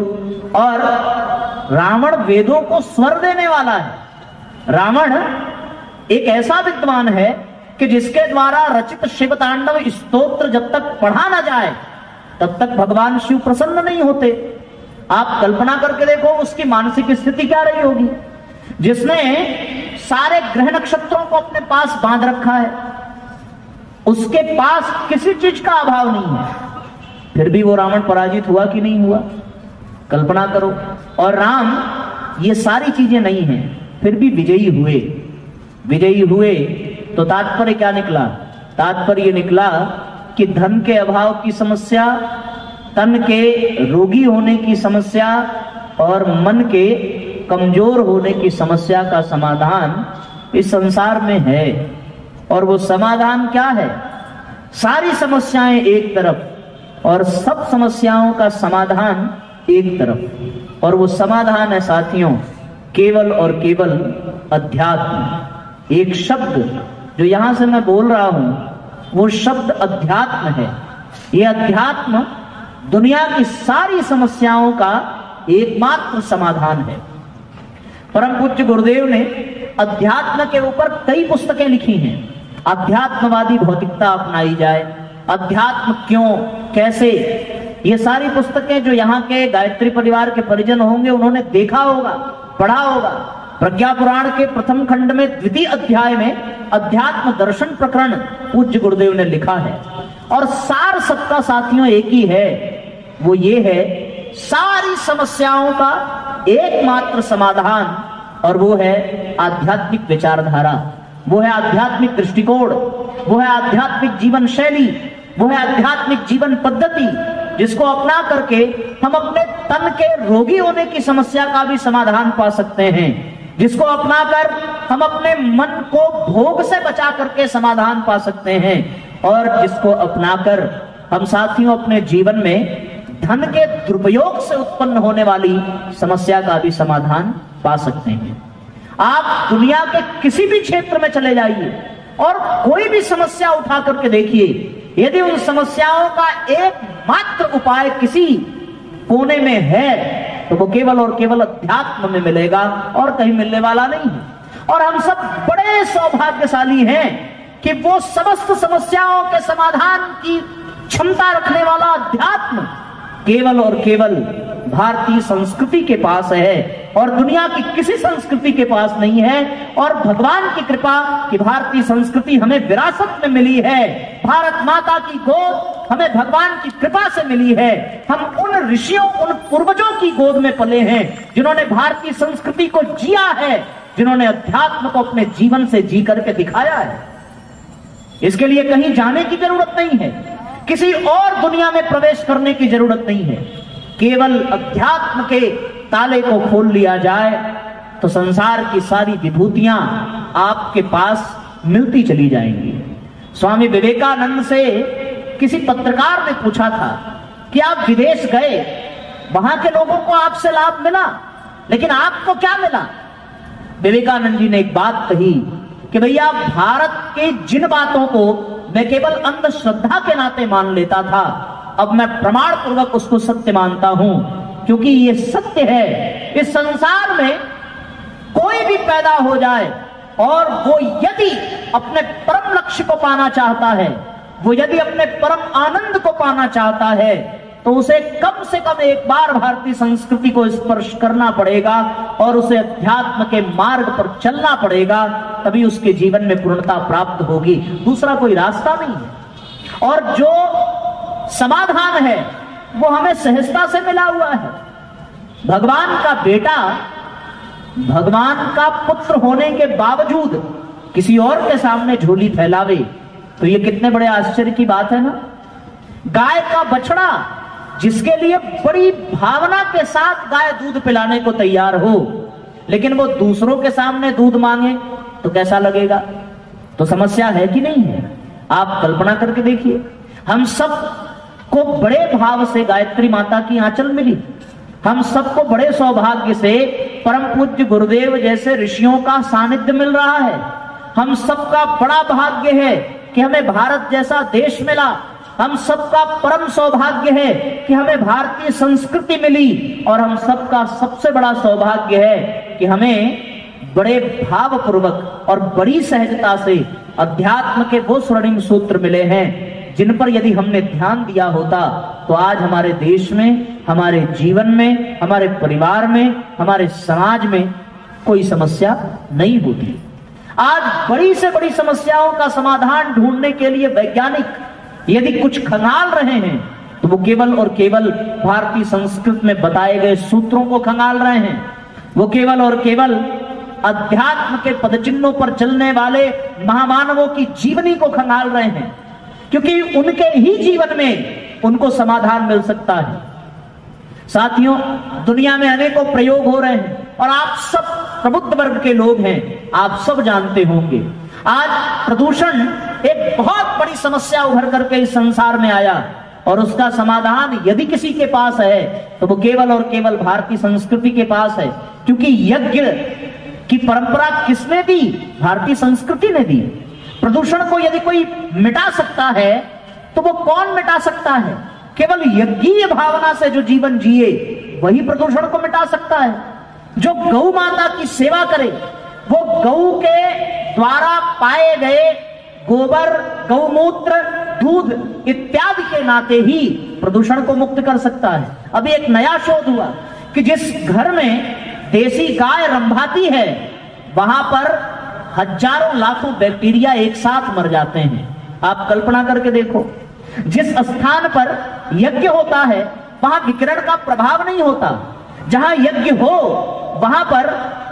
और रावण वेदों को स्वर देने वाला है। रावण एक ऐसा विद्वान है कि जिसके द्वारा रचित शिव तांडव स्तोत्र जब तक पढ़ा ना जाए तब तक भगवान शिव प्रसन्न नहीं होते। आप कल्पना करके देखो उसकी मानसिक स्थिति क्या रही होगी। जिसने सारे ग्रह नक्षत्रों को अपने पास बांध रखा है, उसके पास किसी चीज का अभाव नहीं है, फिर भी वो रावण पराजित हुआ कि नहीं हुआ? कल्पना करो। और राम ये सारी चीजें नहीं हैं, फिर भी विजयी हुए। विजयी हुए तो तात्पर्य क्या निकला? तात्पर्य निकला कि धन के अभाव की समस्या तन के रोगी होने की समस्या और मन के कमजोर होने की समस्या का समाधान इस संसार में है। और वो समाधान क्या है? सारी समस्याएं एक तरफ और सब समस्याओं का समाधान एक तरफ। और वो समाधान है साथियों, केवल और केवल अध्यात्म। एक शब्द जो यहां से मैं बोल रहा हूं, वो शब्द अध्यात्म है। ये अध्यात्म दुनिया की सारी समस्याओं का एकमात्र समाधान है। परम पूज्य गुरुदेव ने अध्यात्म के ऊपर कई पुस्तकें लिखी हैं। अध्यात्मवादी भौतिकता अपनाई जाए, अध्यात्म क्यों, कैसे, ये सारी पुस्तकें जो यहाँ के गायत्री परिवार के परिजन होंगे उन्होंने देखा होगा, पढ़ा होगा। प्रज्ञा पुराण के प्रथम खंड में द्वितीय अध्याय में अध्यात्म दर्शन प्रकरण पूज्य गुरुदेव ने लिखा है। और सार सबका साथियों एक ही है, वो ये है सारी समस्याओं का एकमात्र समाधान, और वो है आध्यात्मिक विचारधारा, वो है आध्यात्मिक दृष्टिकोण, वो है आध्यात्मिक जीवन शैली, वो है आध्यात्मिक जीवन पद्धति, जिसको अपना करके हम अपने तन के रोगी होने की समस्या का भी समाधान पा सकते हैं, जिसको अपनाकर हम अपने मन को भोग से बचा करके समाधान पा सकते हैं, और जिसको अपनाकर हम साथियों अपने जीवन में धन के दुरुपयोग से उत्पन्न होने वाली समस्या का भी समाधान पा सकते हैं। आप दुनिया के किसी भी क्षेत्र में चले जाइए और कोई भी समस्या उठा करके देखिए, यदि उन समस्याओं का एकमात्र उपाय किसी कोने में है तो वो केवल और केवल अध्यात्म में मिलेगा और कहीं मिलने वाला नहीं है। और हम सब बड़े सौभाग्यशाली हैं कि वो समस्त समस्याओं के समाधान की क्षमता रखने वाला अध्यात्म केवल और केवल भारतीय संस्कृति के पास है और दुनिया की किसी संस्कृति के पास नहीं है। और भगवान की कृपा कि भारतीय संस्कृति हमें विरासत में मिली है, भारत माता की गोद हमें भगवान की कृपा से मिली है। हम उन ऋषियों, उन पूर्वजों की गोद में पले हैं जिन्होंने भारतीय संस्कृति को जिया है, जिन्होंने अध्यात्म को अपने जीवन से जी करके दिखाया है। इसके लिए कहीं जाने की जरूरत नहीं है, किसी और दुनिया में प्रवेश करने की जरूरत नहीं है। केवल अध्यात्म के ताले को खोल लिया जाए तो संसार की सारी विभूतियां आपके पास मिलती चली जाएंगी। स्वामी विवेकानंद से किसी पत्रकार ने पूछा था कि आप विदेश गए, वहां के लोगों को आपसे लाभ मिला, लेकिन आपको क्या मिला? विवेकानंद जी ने एक बात कही कि भैया, भारत के जिन बातों को मैं केवल अंधश्रद्धा के नाते मान लेता था, अब मैं प्रमाण पूर्वक उसको सत्य मानता हूं, क्योंकि ये सत्य है। इस संसार में कोई भी पैदा हो जाए और वो यदि अपने परम लक्ष्य को पाना चाहता है, वो यदि अपने परम आनंद को पाना चाहता है, तो उसे कम से कम एक बार भारतीय संस्कृति को स्पर्श करना पड़ेगा और उसे अध्यात्म के मार्ग पर चलना पड़ेगा, तभी उसके जीवन में पूर्णता प्राप्त होगी। दूसरा कोई रास्ता नहीं है। और जो समाधान है वो हमें सहजता से मिला हुआ है। भगवान का बेटा, भगवान का पुत्र होने के बावजूद किसी और के सामने झोली फैलावे तो ये कितने बड़े आश्चर्य की बात है ना। गाय का बछड़ा जिसके लिए बड़ी भावना के साथ गाय दूध पिलाने को तैयार हो, लेकिन वो दूसरों के सामने दूध मांगे तो कैसा लगेगा? तो समस्या है कि नहीं है? आप कल्पना करके देखिए। हम सब को बड़े भाव से गायत्री माता की आंचल मिली, हम सबको बड़े सौभाग्य से परम पूज्य गुरुदेव जैसे ऋषियों का सानिध्य मिल रहा है। हम सबका बड़ा भाग्य है कि हमें भारत जैसा देश मिला। हम सबका परम सौभाग्य है कि हमें भारतीय संस्कृति मिली, और हम सबका सबसे बड़ा सौभाग्य है कि हमें बड़े भावपूर्वक और बड़ी सहजता से अध्यात्म के वो स्वर्णिम सूत्र मिले हैं जिन पर यदि हमने ध्यान दिया होता तो आज हमारे देश में, हमारे जीवन में, हमारे परिवार में, हमारे समाज में कोई समस्या नहीं होती। आज बड़ी से बड़ी समस्याओं का समाधान ढूंढने के लिए वैज्ञानिक यदि कुछ खंगाल रहे हैं तो वो केवल और केवल भारतीय संस्कृत में बताए गए सूत्रों को खंगाल रहे हैं। वो केवल और केवल अध्यात्म के पदचिन्हों पर चलने वाले महामानवों की जीवनी को खंगाल रहे हैं, क्योंकि उनके ही जीवन में उनको समाधान मिल सकता है। साथियों, दुनिया में अनेकों प्रयोग हो रहे हैं और आप सब प्रबुद्ध वर्ग के लोग हैं, आप सब जानते होंगे आज प्रदूषण एक बहुत बड़ी समस्या उभर करके इस संसार में आया और उसका समाधान यदि किसी के पास है तो वो केवल और केवल भारतीय संस्कृति के पास है, क्योंकि यज्ञ की परंपरा किसने दी? भारतीय संस्कृति ने दी। प्रदूषण को यदि कोई मिटा सकता है तो वो कौन मिटा सकता है? केवल यज्ञीय भावना से जो जीवन जिए वही प्रदूषण को मिटा सकता है। जो गौ माता की सेवा करे वो गौ के द्वारा पाए गए गोबर, गौमूत्र, दूध इत्यादि के नाते ही प्रदूषण को मुक्त कर सकता है। अभी एक नया शोध हुआ कि जिस घर में देसी गाय रंभाती है वहां पर हजारों लाखों बैक्टीरिया एक साथ मर जाते हैं। आप कल्पना करके देखो, जिस स्थान पर यज्ञ होता है वहां विकिरण का प्रभाव नहीं होता। जहां यज्ञ हो वहां पर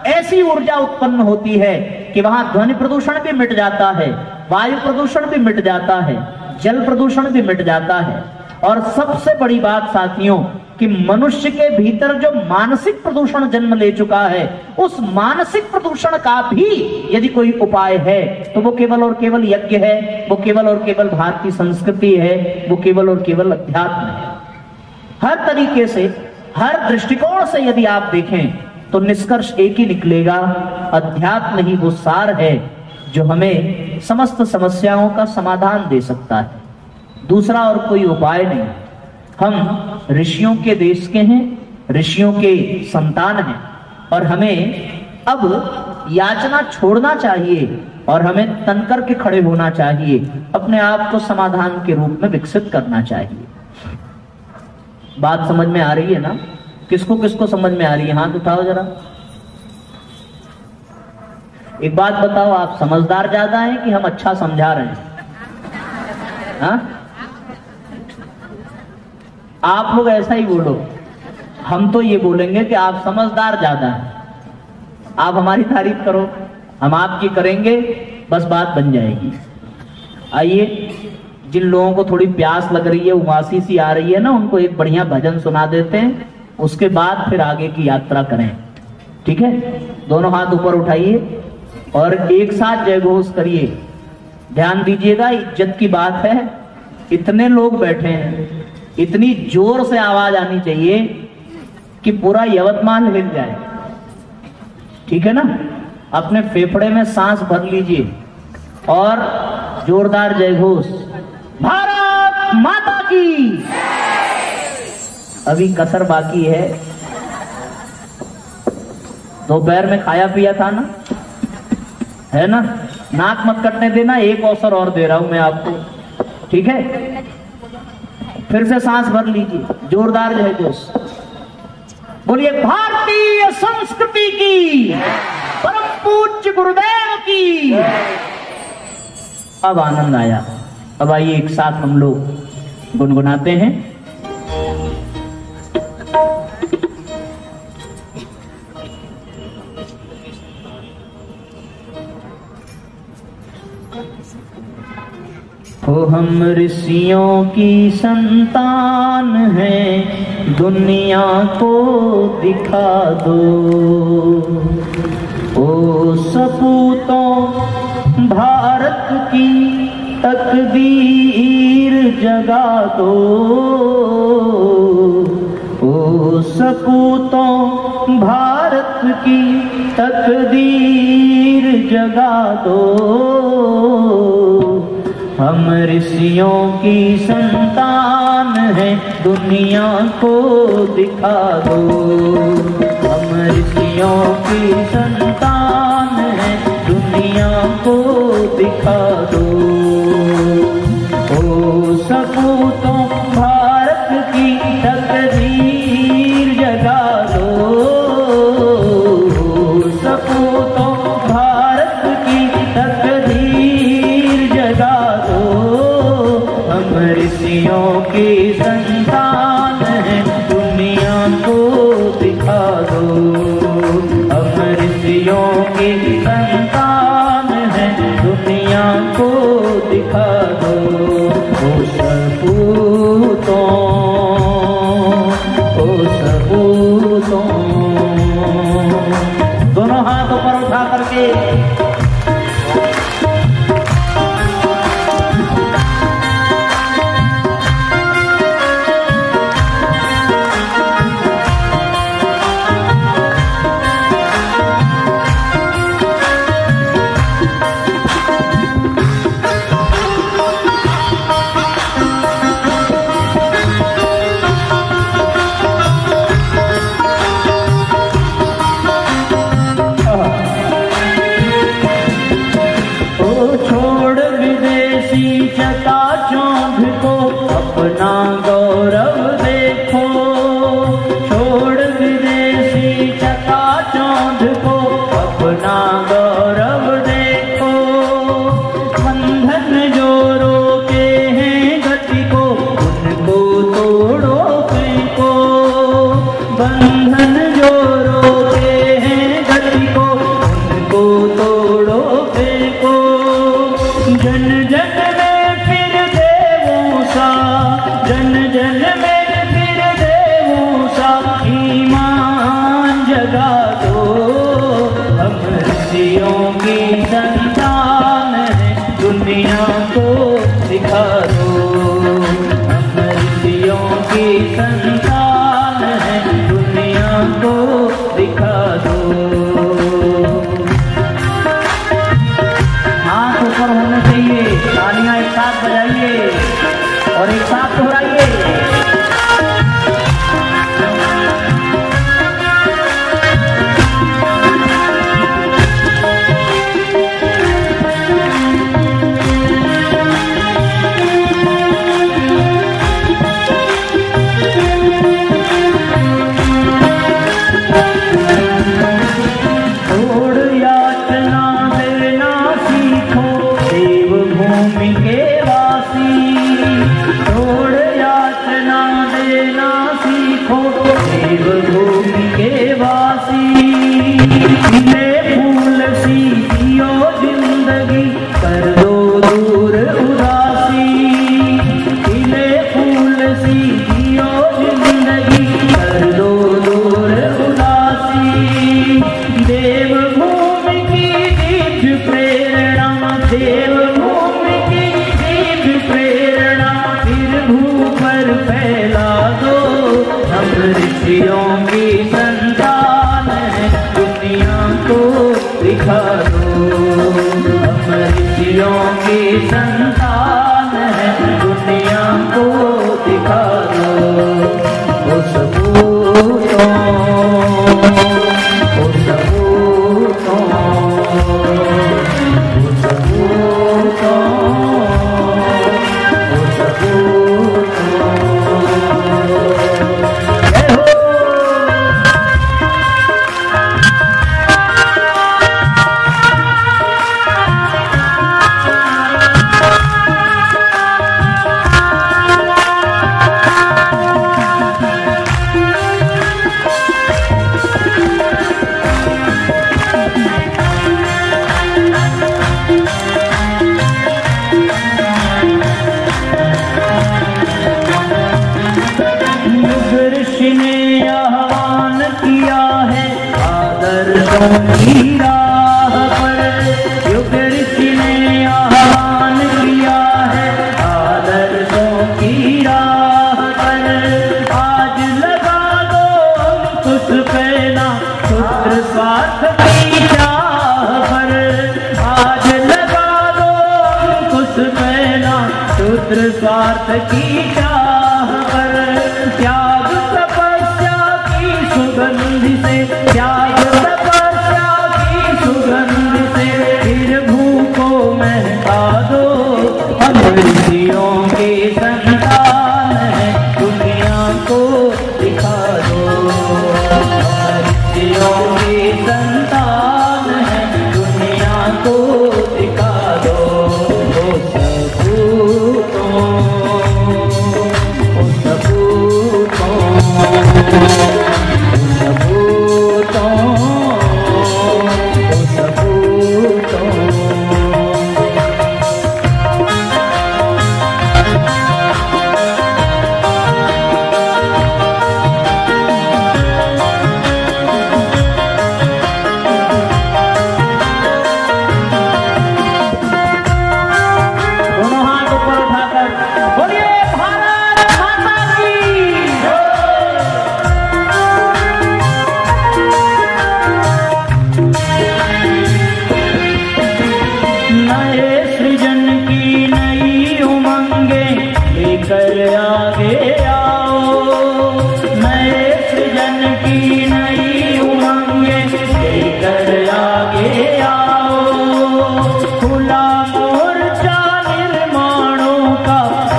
ऐसी ऊर्जा उत्पन्न होती है कि वहां ध्वनि प्रदूषण भी मिट जाता है, वायु प्रदूषण भी मिट जाता है, जल प्रदूषण भी मिट जाता है। और सबसे बड़ी बात साथियों कि मनुष्य के भीतर जो मानसिक प्रदूषण जन्म ले चुका है, उस मानसिक प्रदूषण का भी यदि कोई उपाय है तो वो केवल और केवल यज्ञ है, वो केवल और केवल भारतीय संस्कृति है, वो केवल और केवल अध्यात्म है। हर तरीके से, हर दृष्टिकोण से यदि आप देखें तो निष्कर्ष एक ही निकलेगा, अध्यात्म ही वो सार है जो हमें समस्त समस्याओं का समाधान दे सकता है। दूसरा और कोई उपाय नहीं। हम ऋषियों के देश के हैं, ऋषियों के संतान हैं और हमें अब याचना छोड़ना चाहिए और हमें तन करके खड़े होना चाहिए, अपने आप को समाधान के रूप में विकसित करना चाहिए। बात समझ में आ रही है ना? किसको किसको समझ में आ रही है? हाथ उठाओ जरा। एक बात बताओ, आप समझदार ज्यादा हैं कि हम अच्छा समझा रहे हैं? हाँ? आप लोग ऐसा ही बोलो, हम तो ये बोलेंगे कि आप समझदार ज्यादा हैं। आप हमारी तारीफ करो, हम आपकी करेंगे, बस बात बन जाएगी। आइए, जिन लोगों को थोड़ी प्यास लग रही है, उमासी सी आ रही है ना, उनको एक बढ़िया भजन सुना देते हैं, उसके बाद फिर आगे की यात्रा करें। ठीक है? दोनों हाथ ऊपर उठाइए और एक साथ जय घोष करिए। ध्यान दीजिएगा, इज्जत की बात है, इतने लोग बैठे हैं, इतनी जोर से आवाज आनी चाहिए कि पूरा यवतमाल हिल जाए। ठीक है ना? अपने फेफड़े में सांस भर लीजिए और जोरदार जय घोष, भारत माता की। अभी कसर बाकी है। दोपहर में खाया पिया था ना, है ना? नाक मत कटने देना, एक अवसर और दे रहा हूं मैं आपको। ठीक है? फिर से सांस भर लीजिए, जोरदार जय घोष बोलिए, भारतीय संस्कृति की, परम पूज्य गुरुदेव की। अब आनंद आया। अब आइए एक साथ हम लोग गुनगुनाते हैं। ओ हम ऋषियों की संतान हैं, दुनिया को दिखा दो। ओ सपूतों भारत की तकदीर जगा दो। ओ सपूतों भारत की तकदीर जगा दो। हम ऋषियों की संतान हैं, दुनिया को दिखा दो। हम ऋषियों की संतान हैं, दुनिया को दिखा दो। ओ सपूतों भारत की तकदीर जगा दो। ओ सपूतों भारत की तकदीर जगा दो। हम ऋषियों की संतान हैं, दुनिया को दिखा दो। हम ऋषियों की संतान हैं, दुनिया को दिखा दो। ओ सपूत चकाचौंध को अपना गौरव देखो, छोड़ विदेशी चकाचौंध को अपना गौरव देखो। बंधन जो रोके हैं गति को उनको तोड़ो फेंको, बंधन जो रोके हैं गति को उनको तोड़ो फेंको। जन जन में फिर देवों सा, जन जन में फिर देवों सा ईमान जगा दो। हम ऋषियों की संतान है, दुनिया को दिखा दो। हम ऋषियों की संतान है, दुनिया को दिखा दो। हाथ ऊपर होने चाहिए, तालियां एक साथ बजाइए और एक साथ दोहराइए। ऋषियों की संतान है, दुनिया को दिखा दो। हम ऋषियों की संतान है, दुनिया को दिखा दो। ओ सबूतों, ओ सबूतों, ओ सबूतों, ओ सबूतों। की राह पर युग ऋषि ने आह्वान किया है, आदर्शों की राह पर। आज लगा दो अंकुश पैना शूद्र स्वार्थ की चाह पर। आज लगा दो अंकुश पैना शूद्र स्वार्थ की चाह पर। त्याग तपस्या की सुगंध से, त्याग फिर भूखो महका दो। हम ऋषियों की संतान है, दुनिया को दिखा दो। हम ऋषियों की संतान है, दुनिया को दिखा दो। ओ सबूतों, ओ सबूतों, ओ सबूतों।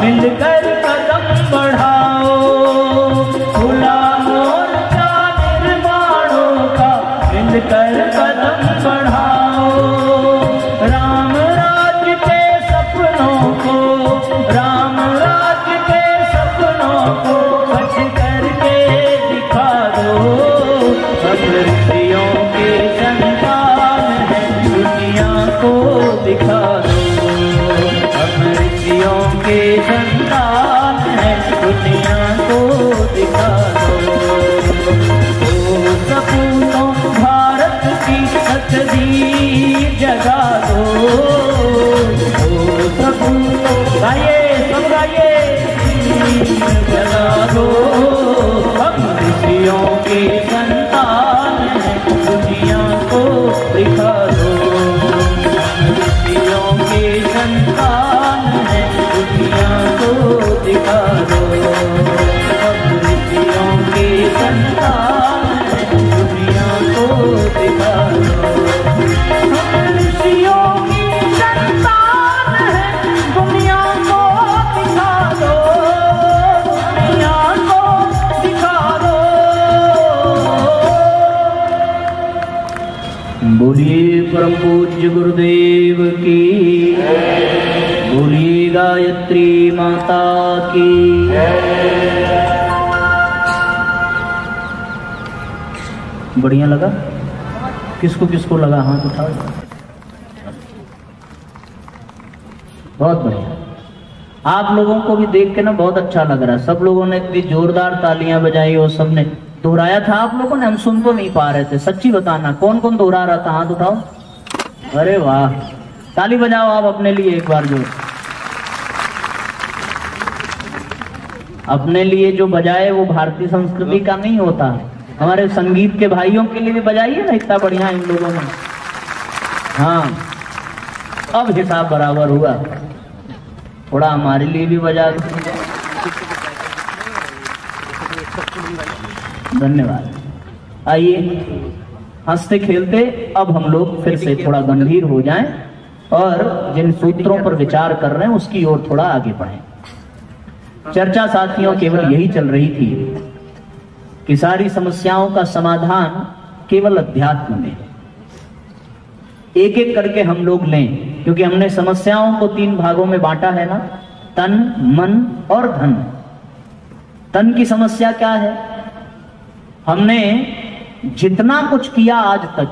मिलकर कदम बढ़ाओ, खुला मोर्चा निर्माणों का मिलकर कदम बढ़ाओ। राम राज्य के सपनों को, राम राज्य के सपनों को सच करके दिखा दो। सब ऋषियों के संतान है दुनिया को दिखा दो। सब ऋषियों के संतान है दुनिया को दिखा दो। ओ सपूतों भारत की तकदीर जगा दो। ओ सपूतों गाइए, सब गाइए, जगा दो। हम ऋषियों के संतान है दुनिया को दिखा दो। ऋषियों के संतान है दुनिया को दिखा दो। हम ऋषियों के संतान है दुनिया को दिखा दो। हम ऋषियों की संतान है दुनिया को दिखा दो। दुनिया को दिखा दो। बोलिए परम पूज्य गुरुदेव की, बोलिए गायत्री माता की। बढ़िया लगा? किसको किसको लगा? हाथ उठाओ। बहुत बढ़िया। आप लोगों को भी देख के ना बहुत अच्छा लग रहा है। सब लोगों ने इतनी जोरदार तालियां बजाई और सबने दोहराया था। आप लोगों ने, हम सुन तो नहीं पा रहे थे। सच्ची बताना कौन कौन दोहरा रहा था? हाथ उठाओ। अरे वाह, ताली बजाओ आप अपने लिए एक बार। जो अपने लिए जो बजाए वो भारतीय संस्कृति का नहीं होता। हमारे संगीत के भाइयों के लिए भी बजाइए ना, इतना बढ़िया इन लोगों ने। हाँ, अब हिसाब बराबर हुआ। थोड़ा हमारे लिए भी बजा दो। धन्यवाद। आइए हंसते खेलते अब हम लोग फिर से थोड़ा गंभीर हो जाएं और जिन सूत्रों पर विचार कर रहे हैं उसकी ओर थोड़ा आगे बढ़ें। चर्चा साथियों केवल यही चल रही थी कि सारी समस्याओं का समाधान केवल अध्यात्म में। एक एक करके हम लोग लें, क्योंकि हमने समस्याओं को 3 भागों में बांटा है ना, तन, मन और धन। तन की समस्या क्या है? हमने जितना कुछ किया आज तक,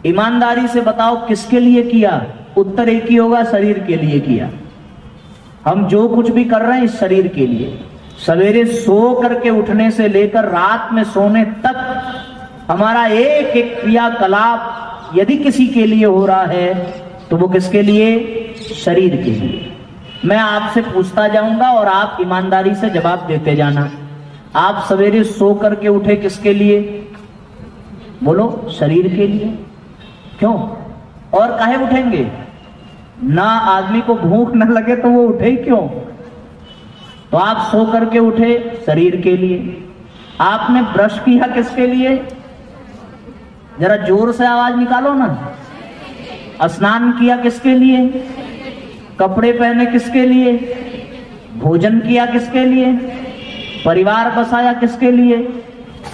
ईमानदारी से बताओ किसके लिए किया? उत्तर एक ही होगा, शरीर के लिए किया। हम जो कुछ भी कर रहे हैं इस शरीर के लिए। सवेरे सो करके उठने से लेकर रात में सोने तक हमारा एक एक क्रियाकलाप यदि किसी के लिए हो रहा है तो वो किसके लिए? शरीर के लिए। मैं आपसे पूछता जाऊंगा और आप ईमानदारी से जवाब देते जाना। आप सवेरे सो करके उठे किसके लिए? बोलो, शरीर के लिए। क्यों? और काहे उठेंगे? ना आदमी को भूख न लगे तो वो उठे ही क्यों? तो आप सो करके उठे शरीर के लिए। आपने ब्रश किया किसके लिए? जरा जोर से आवाज निकालो ना। स्नान किया किसके लिए? कपड़े पहने किसके लिए? भोजन किया किसके लिए? परिवार बसाया किसके लिए?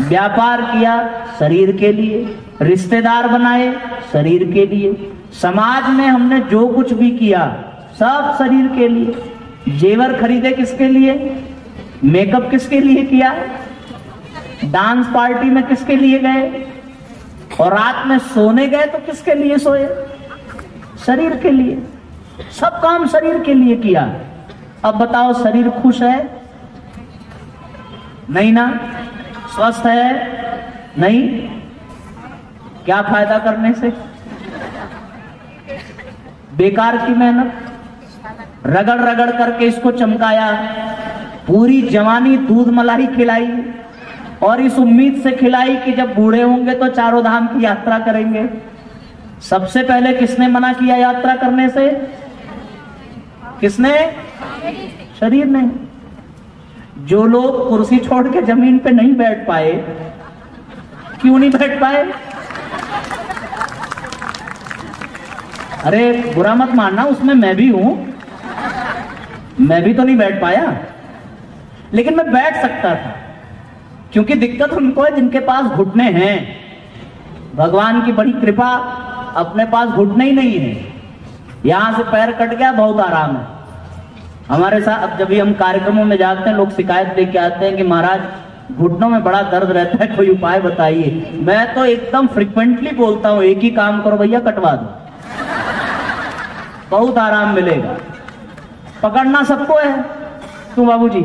व्यापार किया शरीर के लिए। रिश्तेदार बनाए शरीर के लिए। समाज में हमने जो कुछ भी किया सब शरीर के लिए। जेवर खरीदे किसके लिए? मेकअप किसके लिए किया? डांस पार्टी में किसके लिए गए? और रात में सोने गए तो किसके लिए सोए? शरीर के लिए। सब काम शरीर के लिए किया। अब बताओ, शरीर खुश है? नहीं ना? स्वस्थ है? नहीं। क्या फायदा करने से? बेकार की मेहनत। रगड़ रगड़ करके इसको चमकाया, पूरी जवानी दूध मलाई खिलाई और इस उम्मीद से खिलाई कि जब बूढ़े होंगे तो चारों धाम की यात्रा करेंगे। सबसे पहले किसने मना किया यात्रा करने से? किसने? शरीर ने। जो लोग कुर्सी छोड़ के जमीन पे नहीं बैठ पाए, क्यों नहीं बैठ पाए? अरे बुरा मत मानना, उसमें मैं भी हूं। मैं भी तो नहीं बैठ पाया, लेकिन मैं बैठ सकता था, क्योंकि दिक्कत उनको है जिनके पास घुटने हैं। भगवान की बड़ी कृपा, अपने पास घुटने ही नहीं है। यहां से पैर कट गया, बहुत आराम है। हमारे साथ अब जब भी हम कार्यक्रमों में जाते हैं, लोग शिकायत लेके आते हैं कि महाराज घुटनों में बड़ा दर्द रहता है, कोई उपाय बताइए। मैं तो एकदम फ्रिक्वेंटली बोलता हूं, एक ही काम करो भैया, कटवा दो, बहुत आराम मिलेगा। पकड़ना सबको है, क्यों बाबूजी,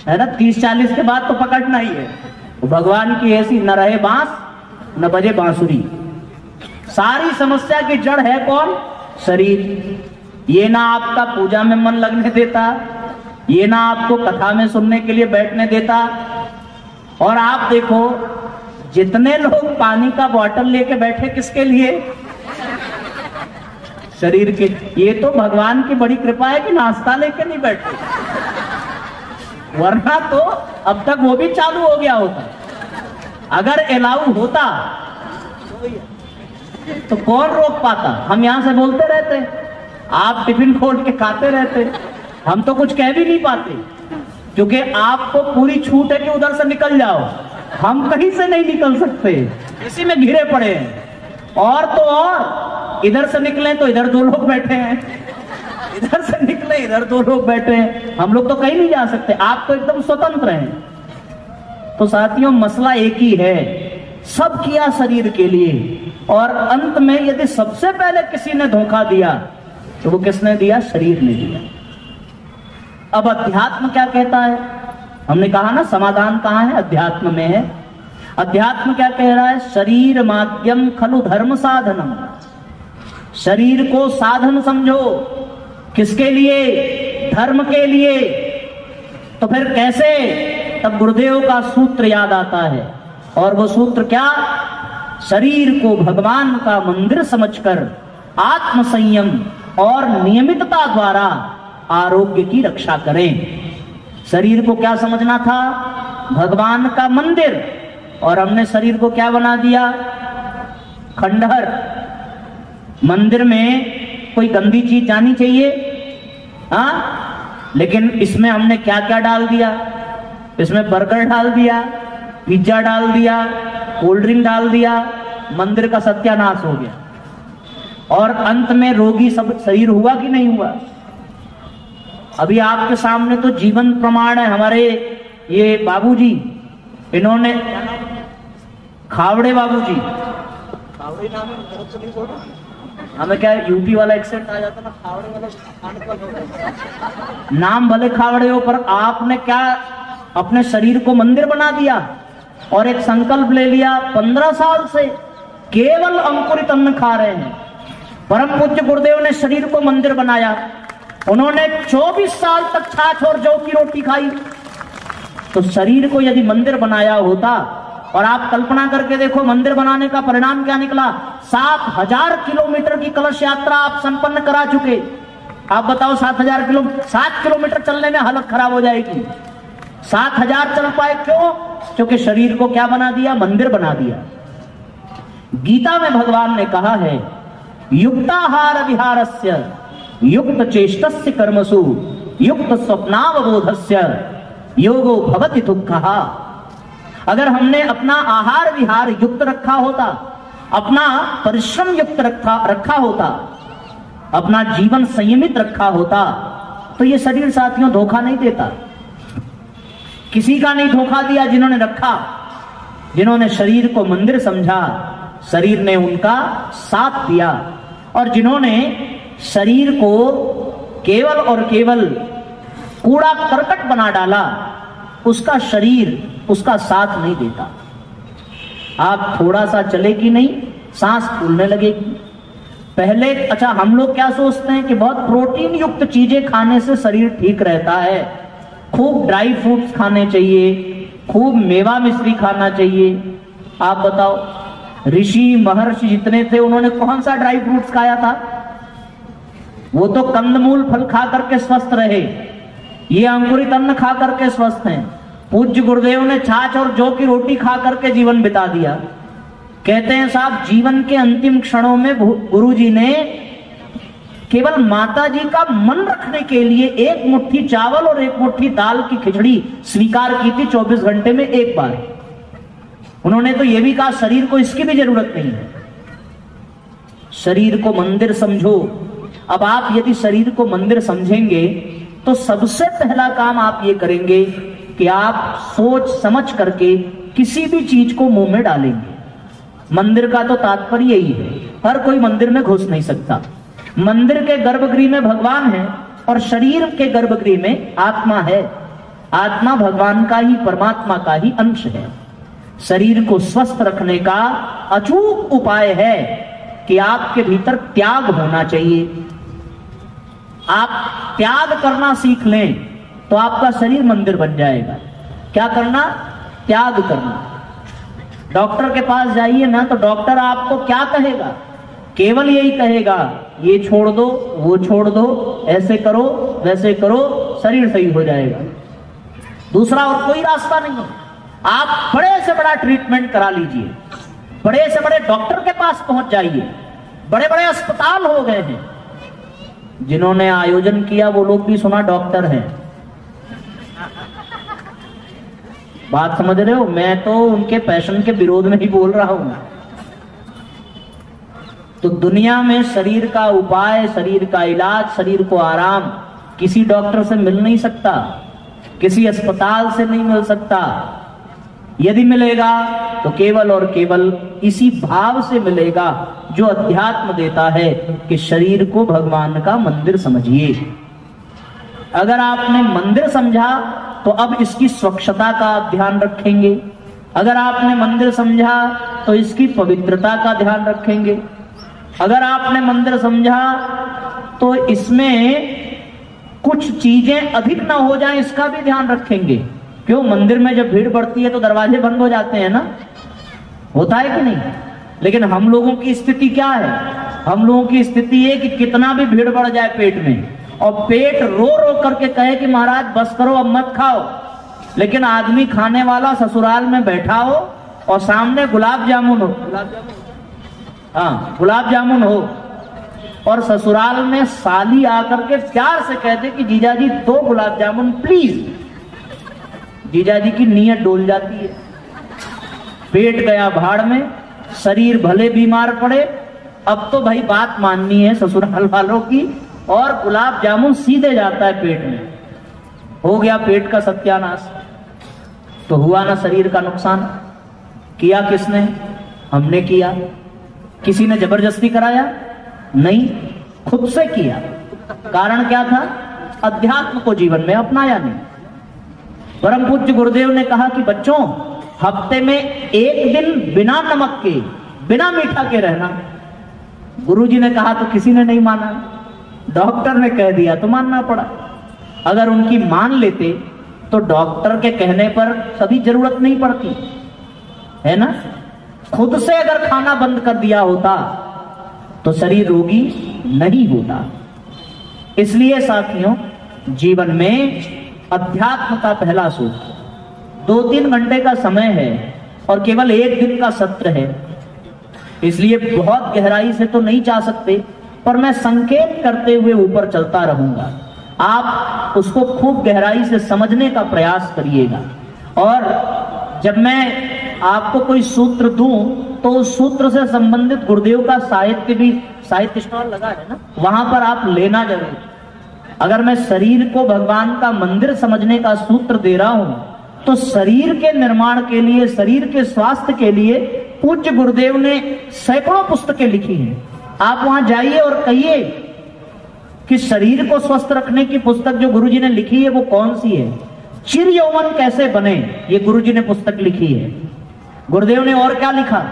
है ना? 30-40 के बाद तो पकड़ना ही है। भगवान की ऐसी, न रहे बांस न बजे बांसुरी। सारी समस्या की जड़ है कौन? शरीर। ये ना आपका पूजा में मन लगने देता, ये ना आपको कथा में सुनने के लिए बैठने देता। और आप देखो, जितने लोग पानी का बोतल लेके बैठे, किसके लिए? शरीर के। ये तो भगवान की बड़ी कृपा है कि नाश्ता लेके नहीं बैठे, वरना तो अब तक वो भी चालू हो गया होता। अगर अलाउ होता तो कौन रोक पाता? हम यहां से बोलते रहते, आप टिफिन खोल के खाते रहते, हम तो कुछ कह भी नहीं पाते, क्योंकि आपको पूरी छूट है कि उधर से निकल जाओ। हम कहीं से नहीं निकल सकते, इसी में घिरे पड़े हैं। और तो और, इधर से निकले तो इधर 2 लोग बैठे हैं, इधर से निकले इधर 2 लोग बैठे हैं। हम लोग तो कहीं नहीं जा सकते, आप तो एकदम स्वतंत्र हैं। तो साथियों, मसला एक ही है, सब किया शरीर के लिए, और अंत में यदि सबसे पहले किसी ने धोखा दिया तो वो किसने दिया? शरीर ने दिया। अब अध्यात्म क्या कहता है? हमने कहा ना, समाधान कहां है? अध्यात्म में है। अध्यात्म क्या कह रहा है? शरीर माध्यम खलु धर्म साधनम। शरीर को साधन समझो, किसके लिए? धर्म के लिए। तो फिर कैसे? तब गुरुदेव का सूत्र याद आता है, और वो सूत्र क्या? शरीर को भगवान का मंदिर समझकर आत्म संयम और नियमितता द्वारा आरोग्य की रक्षा करें। शरीर को क्या समझना था? भगवान का मंदिर, और हमने शरीर को क्या बना दिया? खंडहर। मंदिर में कोई गंदी चीज जानी चाहिए, हाँ? लेकिन इसमें हमने क्या क्या डाल दिया? इसमें बर्गर डाल दिया, पिज्जा डाल दिया, कोल्ड ड्रिंक डाल दिया, मंदिर का सत्यानाश हो गया। और अंत में रोगी सब शरीर हुआ कि नहीं हुआ? अभी आपके सामने तो जीवन प्रमाण है। हमारे ये बाबूजी, इन्होंने, खावड़े बाबूजी, खावड़े नाम है, हमें क्या यूपी वाला एक्सेंट आ जाता ना, खावड़े वाला नाम भले खावड़े हो, पर आपने क्या अपने शरीर को मंदिर बना दिया और एक संकल्प ले लिया। 15 साल से केवल अंकुरित अन्न खा रहे हैं। परम पूज्य गुरुदेव ने शरीर को मंदिर बनाया। उन्होंने 24 साल तक छाछ और जौ की रोटी खाई। तो शरीर को यदि मंदिर बनाया होता, और आप कल्पना करके देखो, मंदिर बनाने का परिणाम क्या निकला? 7000 किलोमीटर की कलश यात्रा आप संपन्न करा चुके। आप बताओ, 7 किलोमीटर चलने में हालत खराब हो जाएगी। 7000 चल पाए, क्यों? क्योंकि शरीर को क्या बना दिया? मंदिर बना दिया। गीता में भगवान ने कहा है, युक्ताहार विहारस्य युक्त चेष्टस्य कर्मसु युक्त स्वप्नावबोधस्य योगो भवति दुःखः। अगर हमने अपना आहार विहार युक्त रखा होता, अपना परिश्रम युक्त रखा होता, अपना जीवन संयमित रखा होता, तो ये शरीर साथियों धोखा नहीं देता। किसी का नहीं धोखा दिया जिन्होंने रखा, जिन्होंने शरीर को मंदिर समझा, शरीर ने उनका साथ दिया। और जिन्होंने शरीर को केवल और केवल कूड़ा करकट बना डाला, उसका शरीर उसका साथ नहीं देता। आप थोड़ा सा चले कि नहीं, सांस फूलने लगेगी। पहले अच्छा, हम लोग क्या सोचते हैं कि बहुत प्रोटीन युक्त चीजें खाने से शरीर ठीक रहता है, खूब ड्राई फ्रूट्स खाने चाहिए, खूब मेवा मिश्री खाना चाहिए। आप बताओ, ऋषि महर्षि जितने थे, उन्होंने कौन सा ड्राई फ्रूट्स खाया था? वो तो कंदमूल फल खा करके स्वस्थ रहे। ये अंकुरित अन्न खा करके स्वस्थ हैं। पूज्य गुरुदेव ने छाछ और जौ की रोटी खा करके जीवन बिता दिया। कहते हैं साहब, जीवन के अंतिम क्षणों में गुरुजी ने केवल माता जी का मन रखने के लिए एक मुट्ठी चावल और एक मुट्ठी दाल की खिचड़ी स्वीकार की थी 24 घंटे में एक बार। उन्होंने तो यह भी कहा शरीर को इसकी भी जरूरत नहीं है, शरीर को मंदिर समझो। अब आप यदि शरीर को मंदिर समझेंगे तो सबसे पहला काम आप ये करेंगे कि आप सोच समझ करके किसी भी चीज को मुंह में डालेंगे। मंदिर का तो तात्पर्य यही है, हर कोई मंदिर में घुस नहीं सकता। मंदिर के गर्भगृह में भगवान है और शरीर के गर्भगृह में आत्मा है। आत्मा भगवान का ही, परमात्मा का ही अंश है। शरीर को स्वस्थ रखने का अचूक उपाय है कि आपके भीतर त्याग होना चाहिए। आप त्याग करना सीख लें तो आपका शरीर मंदिर बन जाएगा। क्या करना? त्याग करना। डॉक्टर के पास जाइए ना तो डॉक्टर आपको क्या कहेगा? केवल यही कहेगा, ये छोड़ दो, वो छोड़ दो, ऐसे करो, वैसे करो, शरीर सही हो जाएगा। दूसरा और कोई रास्ता नहीं है। आप बड़े से बड़ा ट्रीटमेंट करा लीजिए, बड़े से बड़े डॉक्टर के पास पहुंच जाइए, बड़े बड़े अस्पताल हो गए हैं। जिन्होंने आयोजन किया वो लोग भी सुना डॉक्टर हैं। बात समझ रहे हो? मैं तो उनके पैशन के विरोध में ही बोल रहा हूं। तो दुनिया में शरीर का उपाय, शरीर का इलाज, शरीर को आराम किसी डॉक्टर से मिल नहीं सकता, किसी अस्पताल से नहीं मिल सकता। यदि मिलेगा तो केवल और केवल इसी भाव से मिलेगा जो अध्यात्म देता है कि शरीर को भगवान का मंदिर समझिए। अगर आपने मंदिर समझा तो अब इसकी स्वच्छता का आप ध्यान रखेंगे। अगर आपने मंदिर समझा तो इसकी पवित्रता का ध्यान रखेंगे। अगर आपने मंदिर समझा तो इसमें कुछ चीजें अधिक ना हो जाएं, इसका भी ध्यान रखेंगे। क्यों? मंदिर में जब भीड़ बढ़ती है तो दरवाजे बंद हो जाते हैं ना, होता है कि नहीं? लेकिन हम लोगों की स्थिति क्या है? हम लोगों की स्थिति है कि कितना भी भीड़ बढ़ जाए पेट में, और पेट रो रो करके कहे कि महाराज बस करो, अब मत खाओ, लेकिन आदमी खाने वाला ससुराल में बैठा हो और सामने गुलाब जामुन हो, गुलाब जामुन हो, और ससुराल में साली आकर के प्यार से कहते कि जीजा जी 2 गुलाब जामुन प्लीज। जीजा जी की नीयत डोल जाती है, पेट गया भाड़ में, शरीर भले बीमार पड़े, अब तो भाई बात माननी है ससुराल वालों की, और गुलाब जामुन सीधे जाता है पेट में। हो गया पेट का सत्यानाश। तो हुआ ना शरीर का नुकसान? किया किसने? हमने किया। किसी ने जबरदस्ती कराया? नहीं, खुद से किया। कारण क्या था? अध्यात्म को जीवन में अपनाया नहीं। परम पूज्य गुरुदेव ने कहा कि बच्चों, हफ्ते में एक दिन बिना नमक के, बिना मीठा के रहना। गुरुजी ने कहा तो किसी ने नहीं माना, डॉक्टर ने कह दिया तो मानना पड़ा। अगर उनकी मान लेते तो डॉक्टर के कहने पर कभी जरूरत नहीं पड़ती है ना। खुद से अगर खाना बंद कर दिया होता तो शरीर रोगी नहीं होता। इसलिए साथियों, जीवन में अध्यात्म का पहला सूत्र 2-3 घंटे का समय है और केवल 1 दिन का सत्र है, इसलिए बहुत गहराई से तो नहीं जा सकते, पर मैं संकेत करते हुए ऊपर चलता रहूंगा। आप उसको खूब गहराई से समझने का प्रयास करिएगा। और जब मैं आपको कोई सूत्र दूं तो उस सूत्र से संबंधित गुरुदेव का साहित्य भी, साहित्य स्टॉल लगा है ना, वहां पर आप लेना जरूर। अगर मैं शरीर को भगवान का मंदिर समझने का सूत्र दे रहा हूं तो शरीर के निर्माण के लिए, शरीर के स्वास्थ्य के लिए पूज्य गुरुदेव ने सैकड़ों पुस्तकें लिखी हैं। आप वहां जाइए और कहिए कि शरीर को स्वस्थ रखने की पुस्तक जो गुरुजी ने लिखी है वो कौन सी है। चिर यौवन कैसे बने, ये गुरुजी ने पुस्तक लिखी है। गुरुदेव ने और क्या लिखा?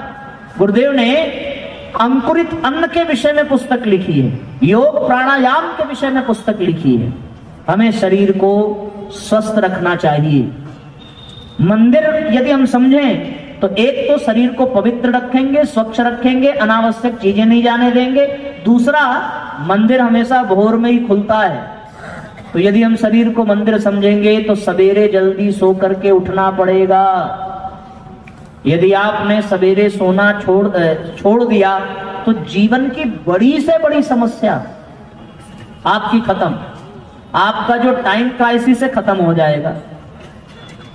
गुरुदेव ने अंकुरित अन्न के विषय में पुस्तक लिखी है, योग प्राणायाम के विषय में पुस्तक लिखी है। हमें शरीर को स्वस्थ रखना चाहिए। मंदिर यदि हम समझें तो एक तो शरीर को पवित्र रखेंगे, स्वच्छ रखेंगे, अनावश्यक चीजें नहीं जाने देंगे। दूसरा, मंदिर हमेशा भोर में ही खुलता है, तो यदि हम शरीर को मंदिर समझेंगे तो सवेरे जल्दी सो करके उठना पड़ेगा। यदि आपने सवेरे सोना छोड़ दिया तो जीवन की बड़ी से बड़ी समस्या आपकी खत्म। आपका जो टाइम क्राइसिस है खत्म हो जाएगा।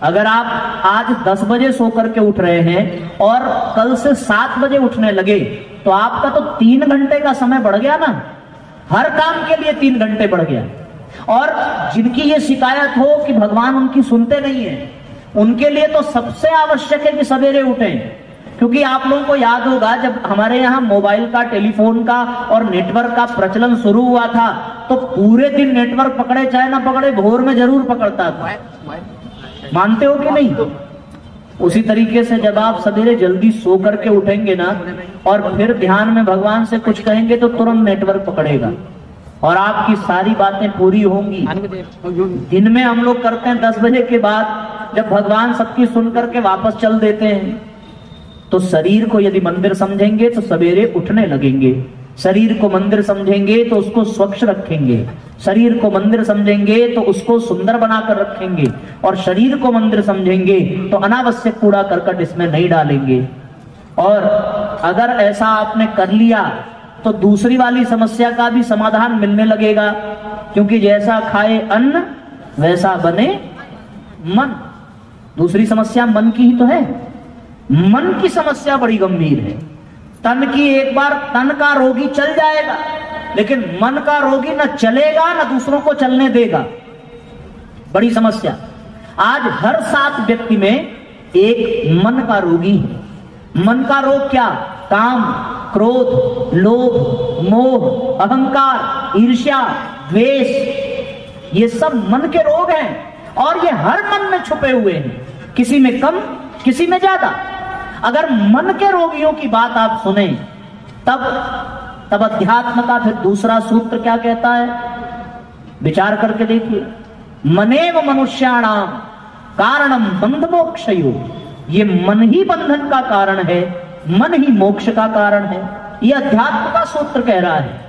अगर आप आज 10 बजे सो करके उठ रहे हैं और कल से 7 बजे उठने लगे तो आपका तो 3 घंटे का समय बढ़ गया ना। हर काम के लिए 3 घंटे बढ़ गया। और जिनकी ये शिकायत हो कि भगवान उनकी सुनते नहीं है, उनके लिए तो सबसे आवश्यक है कि सवेरे उठें। क्योंकि आप लोगों को याद होगा जब हमारे यहाँ मोबाइल का, टेलीफोन का और नेटवर्क का प्रचलन शुरू हुआ था तो पूरे दिन नेटवर्क पकड़े चाहे ना पकड़े, भोर में जरूर पकड़ता था। मानते हो कि नहीं? उसी तरीके से जब आप सवेरे जल्दी सो करके उठेंगे ना और फिर ध्यान में भगवान से कुछ कहेंगे तो तुरंत नेटवर्क पकड़ेगा और आपकी सारी बातें पूरी होंगी। दिन में हम लोग करते हैं 10 बजे के बाद, जब भगवान सबकी सुन करके वापस चल देते हैं। तो शरीर को यदि मंदिर समझेंगे तो सवेरे उठने लगेंगे। शरीर को मंदिर समझेंगे तो उसको स्वच्छ रखेंगे। शरीर को मंदिर समझेंगे तो उसको सुंदर बनाकर रखेंगे। और शरीर को मंदिर समझेंगे तो अनावश्यक कूड़ा करकट इसमें नहीं डालेंगे। और अगर ऐसा आपने कर लिया तो दूसरी वाली समस्या का भी समाधान मिलने लगेगा। क्योंकि जैसा खाए अन्न वैसा बने मन। दूसरी समस्या मन की ही तो है। मन की समस्या बड़ी गंभीर है। तन की एक बार तन का रोगी चल जाएगा, लेकिन मन का रोगी न चलेगा न दूसरों को चलने देगा। बड़ी समस्या। आज हर 7 व्यक्ति में एक मन का रोगी है। मन का रोग क्या? काम, क्रोध, लोभ, मोह, अहंकार, ईर्ष्या, द्वेष, ये सब मन के रोग हैं और ये हर मन में छुपे हुए हैं। किसी में कम, किसी में ज्यादा। अगर मन के रोगियों की बात आप सुने तब अध्यात्म का फिर दूसरा सूत्र क्या कहता है? विचार करके देखिए। मनेव मनुष्याणाम कारणम बंध मोक्षयो। ये मन ही बंधन का कारण है, मन ही मोक्ष का कारण है। ये अध्यात्म का सूत्र कह रहा है।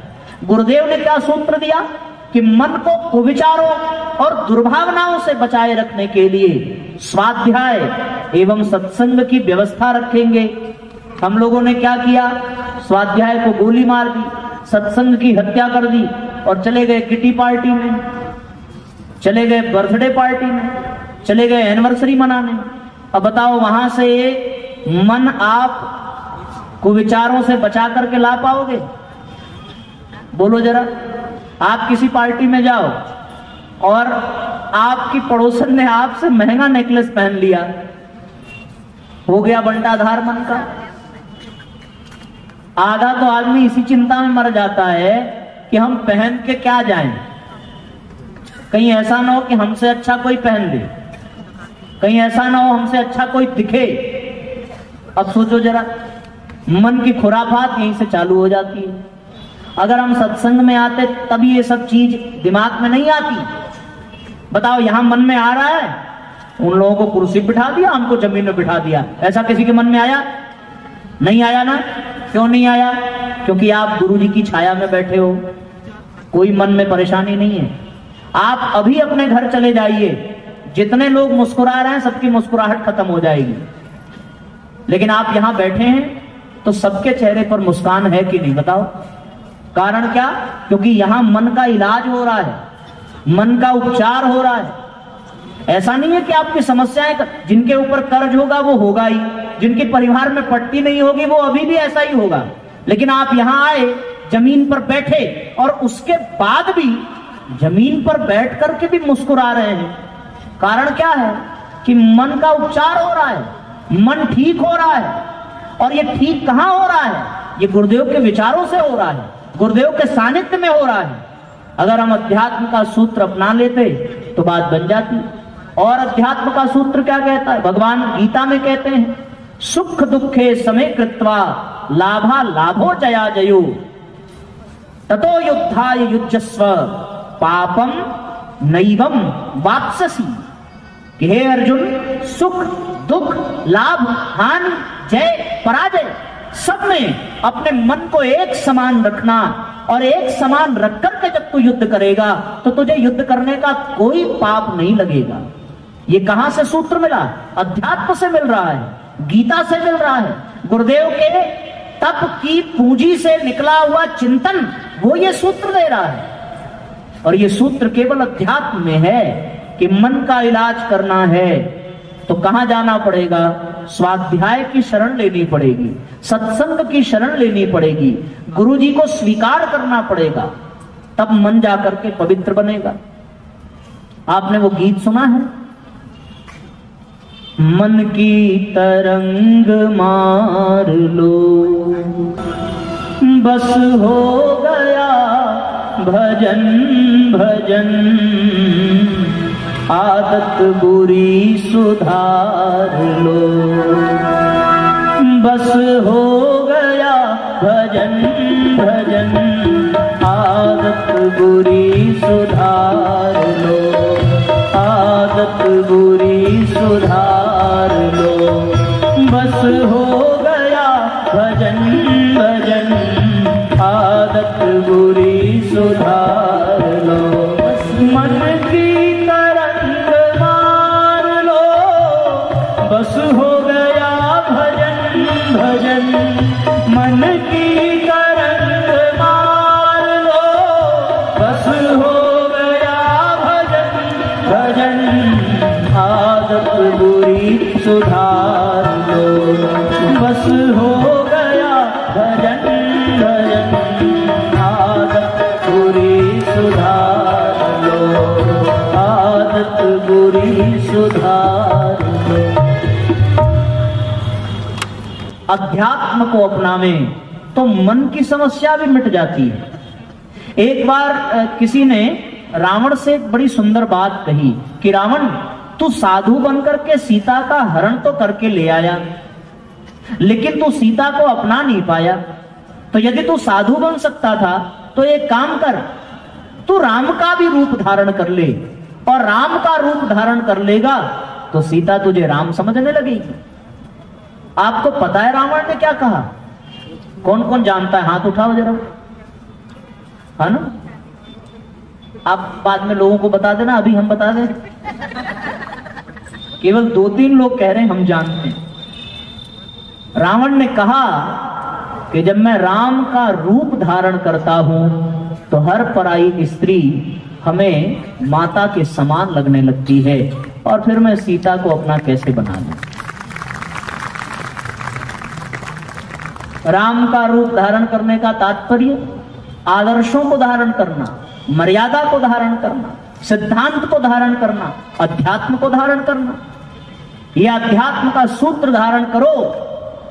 गुरुदेव ने क्या सूत्र दिया कि मन को कुविचारों और दुर्भावनाओं से बचाए रखने के लिए स्वाध्याय एवं सत्संग की व्यवस्था रखेंगे। हम लोगों ने क्या किया? स्वाध्याय को गोली मार दी, सत्संग की हत्या कर दी और चले गए किटी पार्टी में, चले गए बर्थडे पार्टी में, चले गए एनिवर्सरी मनाने। अब बताओ वहां से मन आप कुविचारों से बचा करके ला पाओगे? बोलो जरा। आप किसी पार्टी में जाओ और आपकी पड़ोसन ने आपसे महंगा नेकलेस पहन लिया, हो गया बंटाधार मन का। आधा तो आदमी इसी चिंता में मर जाता है कि हम पहन के क्या जाएं, कहीं ऐसा ना हो कि हमसे अच्छा कोई पहन ले, कहीं ऐसा ना हो हमसे अच्छा कोई दिखे। अब सोचो जरा, मन की खुराफात यहीं से चालू हो जाती है। अगर हम सत्संग में आते तभी ये सब चीज दिमाग में नहीं आती। बताओ, यहां मन में आ रहा है, उन लोगों को कुर्सी बिठा दिया, हमको जमीन में बिठा दिया, ऐसा किसी के मन में आया? नहीं आया ना। क्यों नहीं आया? क्योंकि आप गुरु जी की छाया में बैठे हो, कोई मन में परेशानी नहीं है। आप अभी अपने घर चले जाइए, जितने लोग मुस्कुरा रहे हैं सबकी मुस्कुराहट खत्म हो जाएगी। लेकिन आप यहां बैठे हैं तो सबके चेहरे पर मुस्कान है कि नहीं? बताओ कारण क्या? क्योंकि यहां मन का इलाज हो रहा है, मन का उपचार हो रहा है। ऐसा नहीं है कि आपकी समस्याएं, जिनके ऊपर कर्ज होगा वो होगा ही, जिनके परिवार में पट्टी नहीं होगी वो अभी भी ऐसा ही होगा। लेकिन आप यहां आए, जमीन पर बैठे और उसके बाद भी जमीन पर बैठ करके भी मुस्कुरा रहे हैं। कारण क्या है? कि मन का उपचार हो रहा है, मन ठीक हो रहा है। और ये ठीक कहां हो रहा है? ये गुरुदेव के विचारों से हो रहा है, गुरुदेव के सानिध्य में हो रहा है। अगर हम अध्यात्म का सूत्र अपना लेते तो बात बन जाती। और अध्यात्म का सूत्र क्या कहता है? भगवान गीता में कहते हैं, सुख दुखे समे कृत्वा लाभा लाभो जया जयो ततो युद्धाय युज्यस्व पापम नैवम वाप्स्यसि। कि हे अर्जुन, सुख दुख लाभ हानि जय पराजय सब में अपने मन को एक समान रखना, और एक समान रख करके जब तू युद्ध करेगा तो तुझे युद्ध करने का कोई पाप नहीं लगेगा। ये कहां से सूत्र मिला? अध्यात्म से मिल रहा है, गीता से मिल रहा है। गुरुदेव के तप की पूंजी से निकला हुआ चिंतन वो ये सूत्र दे रहा है। और ये सूत्र केवल अध्यात्म में है कि मन का इलाज करना है तो कहां जाना पड़ेगा? स्वाध्याय की शरण लेनी पड़ेगी, सत्संग की शरण लेनी पड़ेगी, गुरु जी को स्वीकार करना पड़ेगा, तब मन जाकर के पवित्र बनेगा। आपने वो गीत सुना है, मन की तरंग मार लो बस हो गया भजन भजन, आदत बुरी सुधार लो बस हो गया भजन भजन, आदत बुरी सुधार लो, आदत बुरी सुधार लो, बस हो गया भजन भजन, आदत बुरी सुधार लो। मन की तरंग मार लो बस हो गया भजन भजन, मन की तरंग मार लो बस हो गया भजन भजन, आदत बुरी सुधार लो बस हो गया भजन भजन, आदत बुरी सुधार लो, आदत बुरी सुधार लो। अध्यात्म को अपनावे तो मन की समस्या भी मिट जाती है। एक बार किसी ने रावण से एक बड़ी सुंदर बात कही कि रावण, तू साधु बनकर के सीता का हरण तो करके ले आया, लेकिन तू सीता को अपना नहीं पाया। तो यदि तू साधु बन सकता था तो एक काम कर, तू राम का भी रूप धारण कर ले, और राम का रूप धारण कर लेगा तो सीता तुझे राम समझने लगेगी। आपको पता है रावण ने क्या कहा? कौन कौन जानता है? हाथ उठाओ जरा, है ना? आप बाद में लोगों को बता देना, अभी हम बता दें। केवल 2-3 लोग कह रहे हैं हम जानते हैं। रावण ने कहा कि जब मैं राम का रूप धारण करता हूं तो हर पराई स्त्री हमें माता के समान लगने लगती है, और फिर मैं सीता को अपना कैसे बना लूं? राम का रूप धारण करने का तात्पर्य आदर्शों को धारण करना, मर्यादा को धारण करना, सिद्धांत को धारण करना, अध्यात्म को धारण करना। यह अध्यात्म का सूत्र धारण करो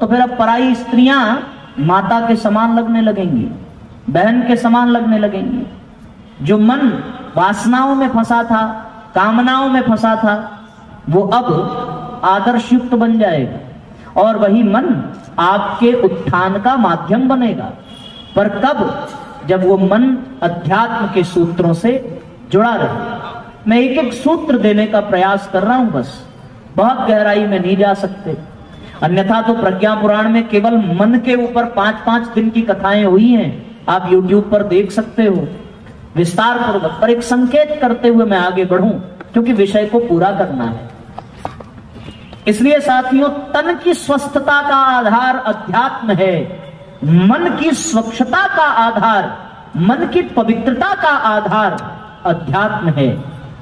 तो फिर अब पराई स्त्रियां माता के समान लगने लगेंगी, बहन के समान लगने लगेंगी। जो मन वासनाओं में फंसा था, कामनाओं में फंसा था, वो अब आदर्श युक्त बन जाएगा, और वही मन आपके उत्थान का माध्यम बनेगा। पर कब? जब वो मन अध्यात्म के सूत्रों से जुड़ा रहे। मैं एक एक सूत्र देने का प्रयास कर रहा हूं, बस बहुत गहराई में नहीं जा सकते, अन्यथा तो प्रज्ञा पुराण में केवल मन के ऊपर 5-5 दिन की कथाएं हुई हैं। आप YouTube पर देख सकते हो विस्तार पूर्वक। पर एक संकेत करते हुए मैं आगे बढ़ूं, क्योंकि विषय को पूरा करना है। इसलिए साथियों, तन की स्वस्थता का आधार अध्यात्म है, मन की स्वच्छता का आधार, मन की पवित्रता का आधार अध्यात्म है।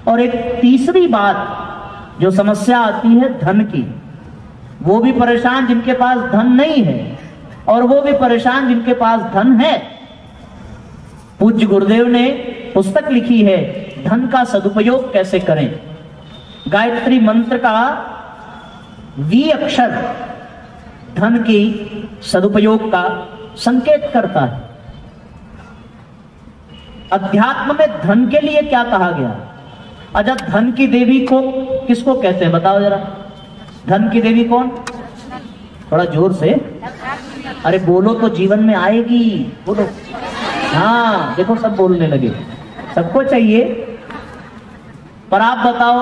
और एक तीसरी बात जो समस्या आती है धन की, वो भी परेशान जिनके पास धन नहीं है, और वो भी परेशान जिनके पास धन है। पूज्य गुरुदेव ने पुस्तक लिखी है, धन का सदुपयोग कैसे करें। गायत्री मंत्र का वी अक्षर धन की सदुपयोग का संकेत करता है। अध्यात्म में धन के लिए क्या कहा गया? अच्छा, धन की देवी को किसको कहते हैं बताओ जरा? धन की देवी कौन? थोड़ा जोर से, अरे बोलो तो जीवन में आएगी, बोलो। हाँ देखो, सब बोलने लगे, सबको चाहिए। पर आप बताओ,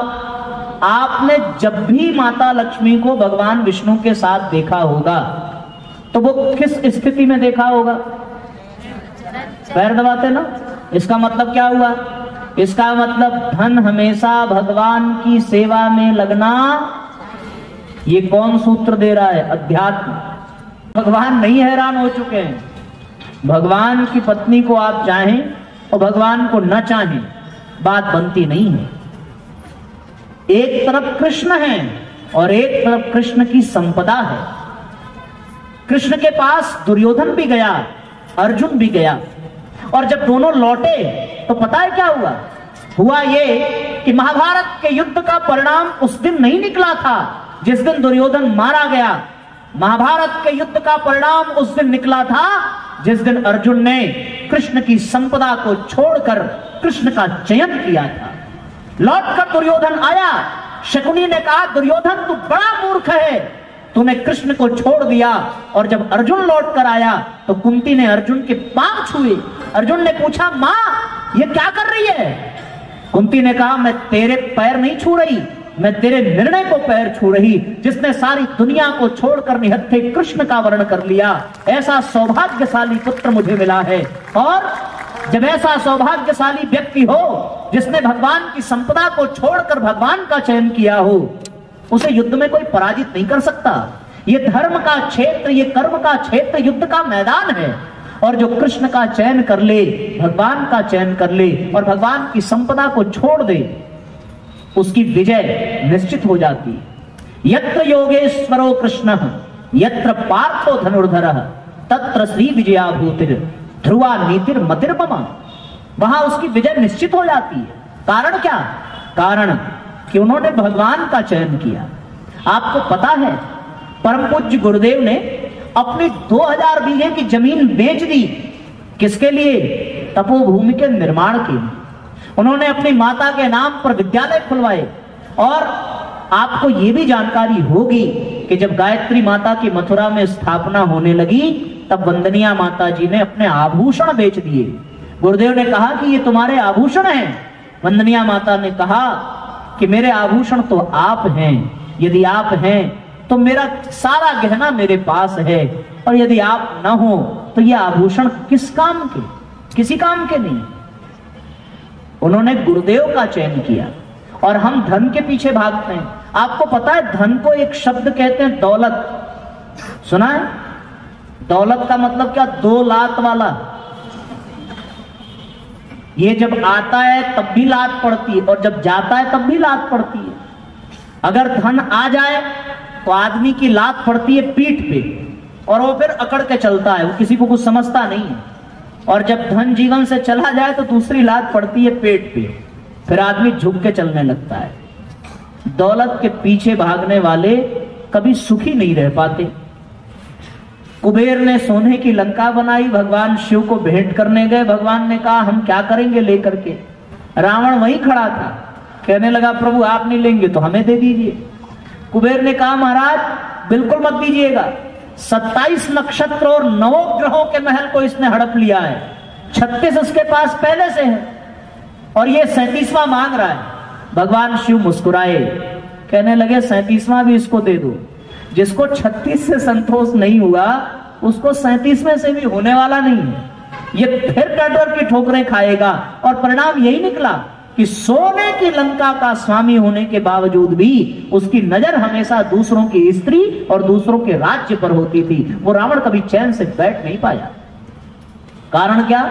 आपने जब भी माता लक्ष्मी को भगवान विष्णु के साथ देखा होगा तो वो किस स्थिति में देखा होगा? पैर दबाते ना। इसका मतलब क्या हुआ? इसका मतलब धन हमेशा भगवान की सेवा में लगना। ये कौन सूत्र दे रहा है? अध्यात्म। भगवान नहीं हैरान हो चुके हैं। भगवान की पत्नी को आप चाहें और भगवान को न चाहें, बात बनती नहीं है। एक तरफ कृष्ण है और एक तरफ कृष्ण की संपदा है। कृष्ण के पास दुर्योधन भी गया, अर्जुन भी गया, और जब दोनों लौटे तो पता है क्या हुआ? हुआ ये कि महाभारत के युद्ध का परिणाम उस दिन नहीं निकला था जिस दिन दुर्योधन मारा गया। महाभारत के युद्ध का परिणाम उस दिन निकला था जिस दिन अर्जुन ने कृष्ण की संपदा को छोड़कर कृष्ण का चयन किया था। लौटकर दुर्योधन आया, शकुनी ने कहा दुर्योधन तू बड़ा मूर्ख है, तूने कृष्ण को छोड़ दिया। और जब अर्जुन लौट कर आया तो कुंती ने अर्जुन के पांव छुए। अर्जुन ने पूछा मां ये क्या कर रही है? कुंती ने कहा मैं तेरे पैर नहीं छू रही, मैं तेरे निर्णय को पैर छू रही, जिसने सारी दुनिया को छोड़कर निहत्थे कृष्ण का वर्ण कर लिया। ऐसा सौभाग्यशाली पुत्र मुझे मिला है। और जब ऐसा सौभाग्यशाली व्यक्ति हो जिसने भगवान की संपदा को छोड़कर भगवान का चयन किया हो, उसे युद्ध में कोई पराजित नहीं कर सकता। ये धर्म का क्षेत्र, ये कर्म का क्षेत्र, युद्ध का मैदान है। और जो कृष्ण का चयन कर ले, भगवान का चयन कर ले और भगवान की संपदा को छोड़ दे, उसकी विजय निश्चित हो जाती है। यत्र योगेश्वरो कृष्ण यत्र पार्थो धनुर्धर तत्र श्री विजया भूतिर ध्रुवा नीतिर मतिर्ममा। वहां उसकी विजय निश्चित हो जाती है। कारण क्या? कारण कि उन्होंने भगवान का चयन किया। आपको पता है परम पूज्य गुरुदेव ने अपनी 2000 बीघे की जमीन बेच दी। किसके लिए? तपोभूमि के निर्माण के लिए। उन्होंने अपनी माता के नाम पर विद्यालय खुलवाए। और आपको यह भी जानकारी होगी कि जब गायत्री माता की मथुरा में स्थापना होने लगी तब वंदनिया माता जी ने अपने आभूषण बेच दिए। गुरुदेव ने कहा कि ये तुम्हारे आभूषण हैं। वंदनिया माता ने कहा कि मेरे आभूषण तो आप हैं, यदि आप हैं तो मेरा सारा गहना मेरे पास है, और यदि आप न हो तो ये आभूषण किस काम के? किसी काम के नहीं। उन्होंने गुरुदेव का चयन किया। और हम धन के पीछे भागते हैं। आपको पता है धन को एक शब्द कहते हैं दौलत। सुना है? दौलत का मतलब क्या? 2 लात वाला। ये जब आता है तब भी लात पड़ती है और जब जाता है तब भी लात पड़ती है। अगर धन आ जाए तो आदमी की लात पड़ती है पीठ पे और वो फिर अकड़ के चलता है, वो किसी को कुछ समझता नहीं है। और जब धन जीवन से चला जाए तो दूसरी लात पड़ती है पेट पे, फिर आदमी झुक के चलने लगता है। दौलत के पीछे भागने वाले कभी सुखी नहीं रह पाते। कुबेर ने सोने की लंका बनाई, भगवान शिव को भेंट करने गए। भगवान ने कहा हम क्या करेंगे लेकर के? रावण वहीं खड़ा था, कहने लगा प्रभु आप नहीं लेंगे तो हमें दे दीजिए। कुबेर ने कहा महाराज बिल्कुल मत दीजिएगा। 27 नक्षत्र और 9 ग्रहों के महल को इसने हड़प लिया है। 36 इसके पास पहले से है और ये 37वां मांग रहा है। भगवान शिव मुस्कुराए, कहने लगे 37वां भी इसको दे दो। जिसको 36 से संतोष नहीं हुआ उसको 37वें से भी होने वाला नहीं है। ये फिर कटोर की ठोकरें खाएगा। और परिणाम यही निकला कि सोने की लंका का स्वामी होने के बावजूद भी उसकी नजर हमेशा दूसरों की स्त्री और दूसरों के राज्य पर होती थी। वो रावण कभी चैन से बैठ नहीं पाया। कारण क्या?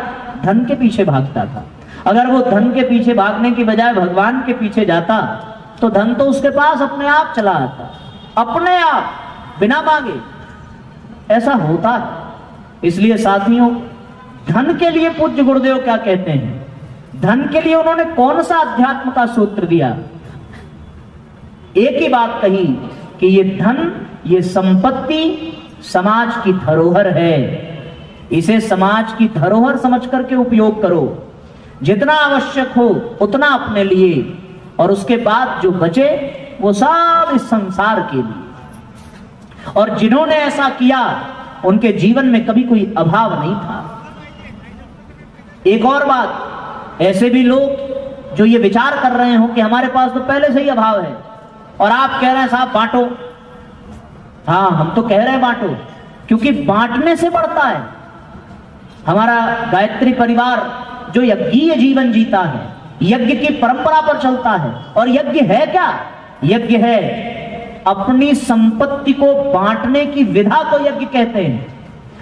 धन के पीछे भागता था। अगर वो धन के पीछे भागने की बजाय भगवान के पीछे जाता तो धन तो उसके पास अपने आप चला आता, अपने आप, बिना मांगे। ऐसा होता है। इसलिए साथियों, धन के लिए पूज्य गुरुदेव क्या कहते हैं? धन के लिए उन्होंने कौन सा अध्यात्म का सूत्र दिया? एक ही बात कही कि ये धन, ये संपत्ति समाज की धरोहर है। इसे समाज की धरोहर समझ करके उपयोग करो। जितना आवश्यक हो उतना अपने लिए, और उसके बाद जो बचे वो सब इस संसार के लिए। और जिन्होंने ऐसा किया उनके जीवन में कभी कोई अभाव नहीं था। एक और बात, ऐसे भी लोग जो ये विचार कर रहे हो कि हमारे पास तो पहले से ही अभाव है और आप कह रहे हैं साहब बांटो। हाँ, हम तो कह रहे हैं बांटो, क्योंकि बांटने से बढ़ता है। हमारा गायत्री परिवार जो यज्ञीय जीवन जीता है, यज्ञ की परंपरा पर चलता है। और यज्ञ है क्या? यज्ञ है अपनी संपत्ति को बांटने की विधा को यज्ञ कहते हैं।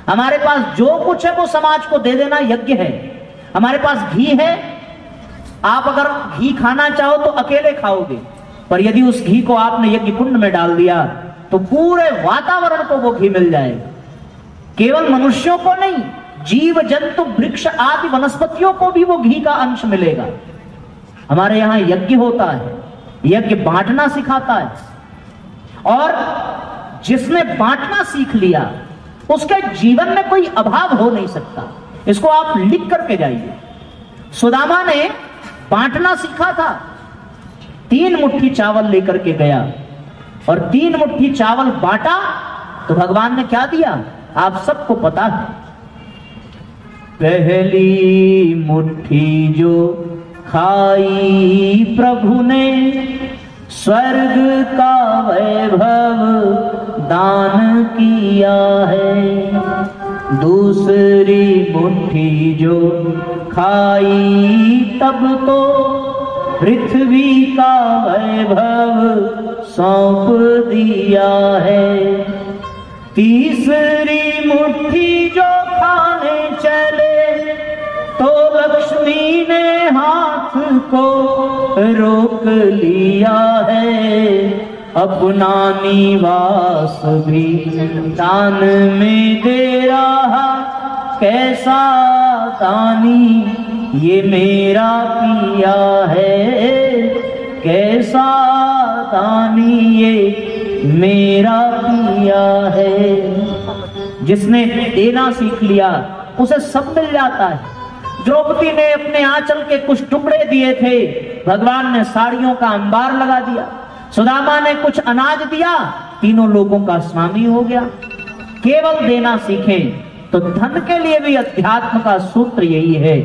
हमारे पास जो कुछ है वो समाज को दे देना यज्ञ है। हमारे पास घी है, आप अगर घी खाना चाहो तो अकेले खाओगे, पर यदि उस घी को आपने यज्ञ कुंड में डाल दिया तो पूरे वातावरण को वो घी मिल जाएगा। केवल मनुष्यों को नहीं, जीव जंतु वृक्ष आदि वनस्पतियों को भी वो घी का अंश मिलेगा। हमारे यहां यज्ञ होता है, यज्ञ बांटना सिखाता है, और जिसने बांटना सीख लिया उसके जीवन में कोई अभाव हो नहीं सकता। इसको आप लिख करके जाइए। सुदामा ने बांटना सीखा था। 3 मुट्ठी चावल लेकर के गया और 3 मुट्ठी चावल बांटा तो भगवान ने क्या दिया आप सबको पता है। पहली मुट्ठी जो खाई प्रभु ने, स्वर्ग का वैभव दान किया है। दूसरी मुट्ठी जो खाई तब तो पृथ्वी का वैभव सौंप दिया है। तीसरी मुट्ठी जो खाने चले तो लक्ष्मी ने हाथ को रोक लिया है। अपना निवास भी दान में दे रहा, कैसा दानी ये मेरा पिया है। कैसा दानी ये मेरा पिया है। जिसने देना सीख लिया उसे सब मिल जाता है। द्रौपदी ने अपने आंचल के कुछ टुकड़े दिए थे, भगवान ने साड़ियों का अंबार लगा दिया। सुदामा ने कुछ अनाज दिया, तीनों लोगों का स्वामी हो गया। केवल देना सीखें तो धन के लिए भी अध्यात्म का सूत्र यही है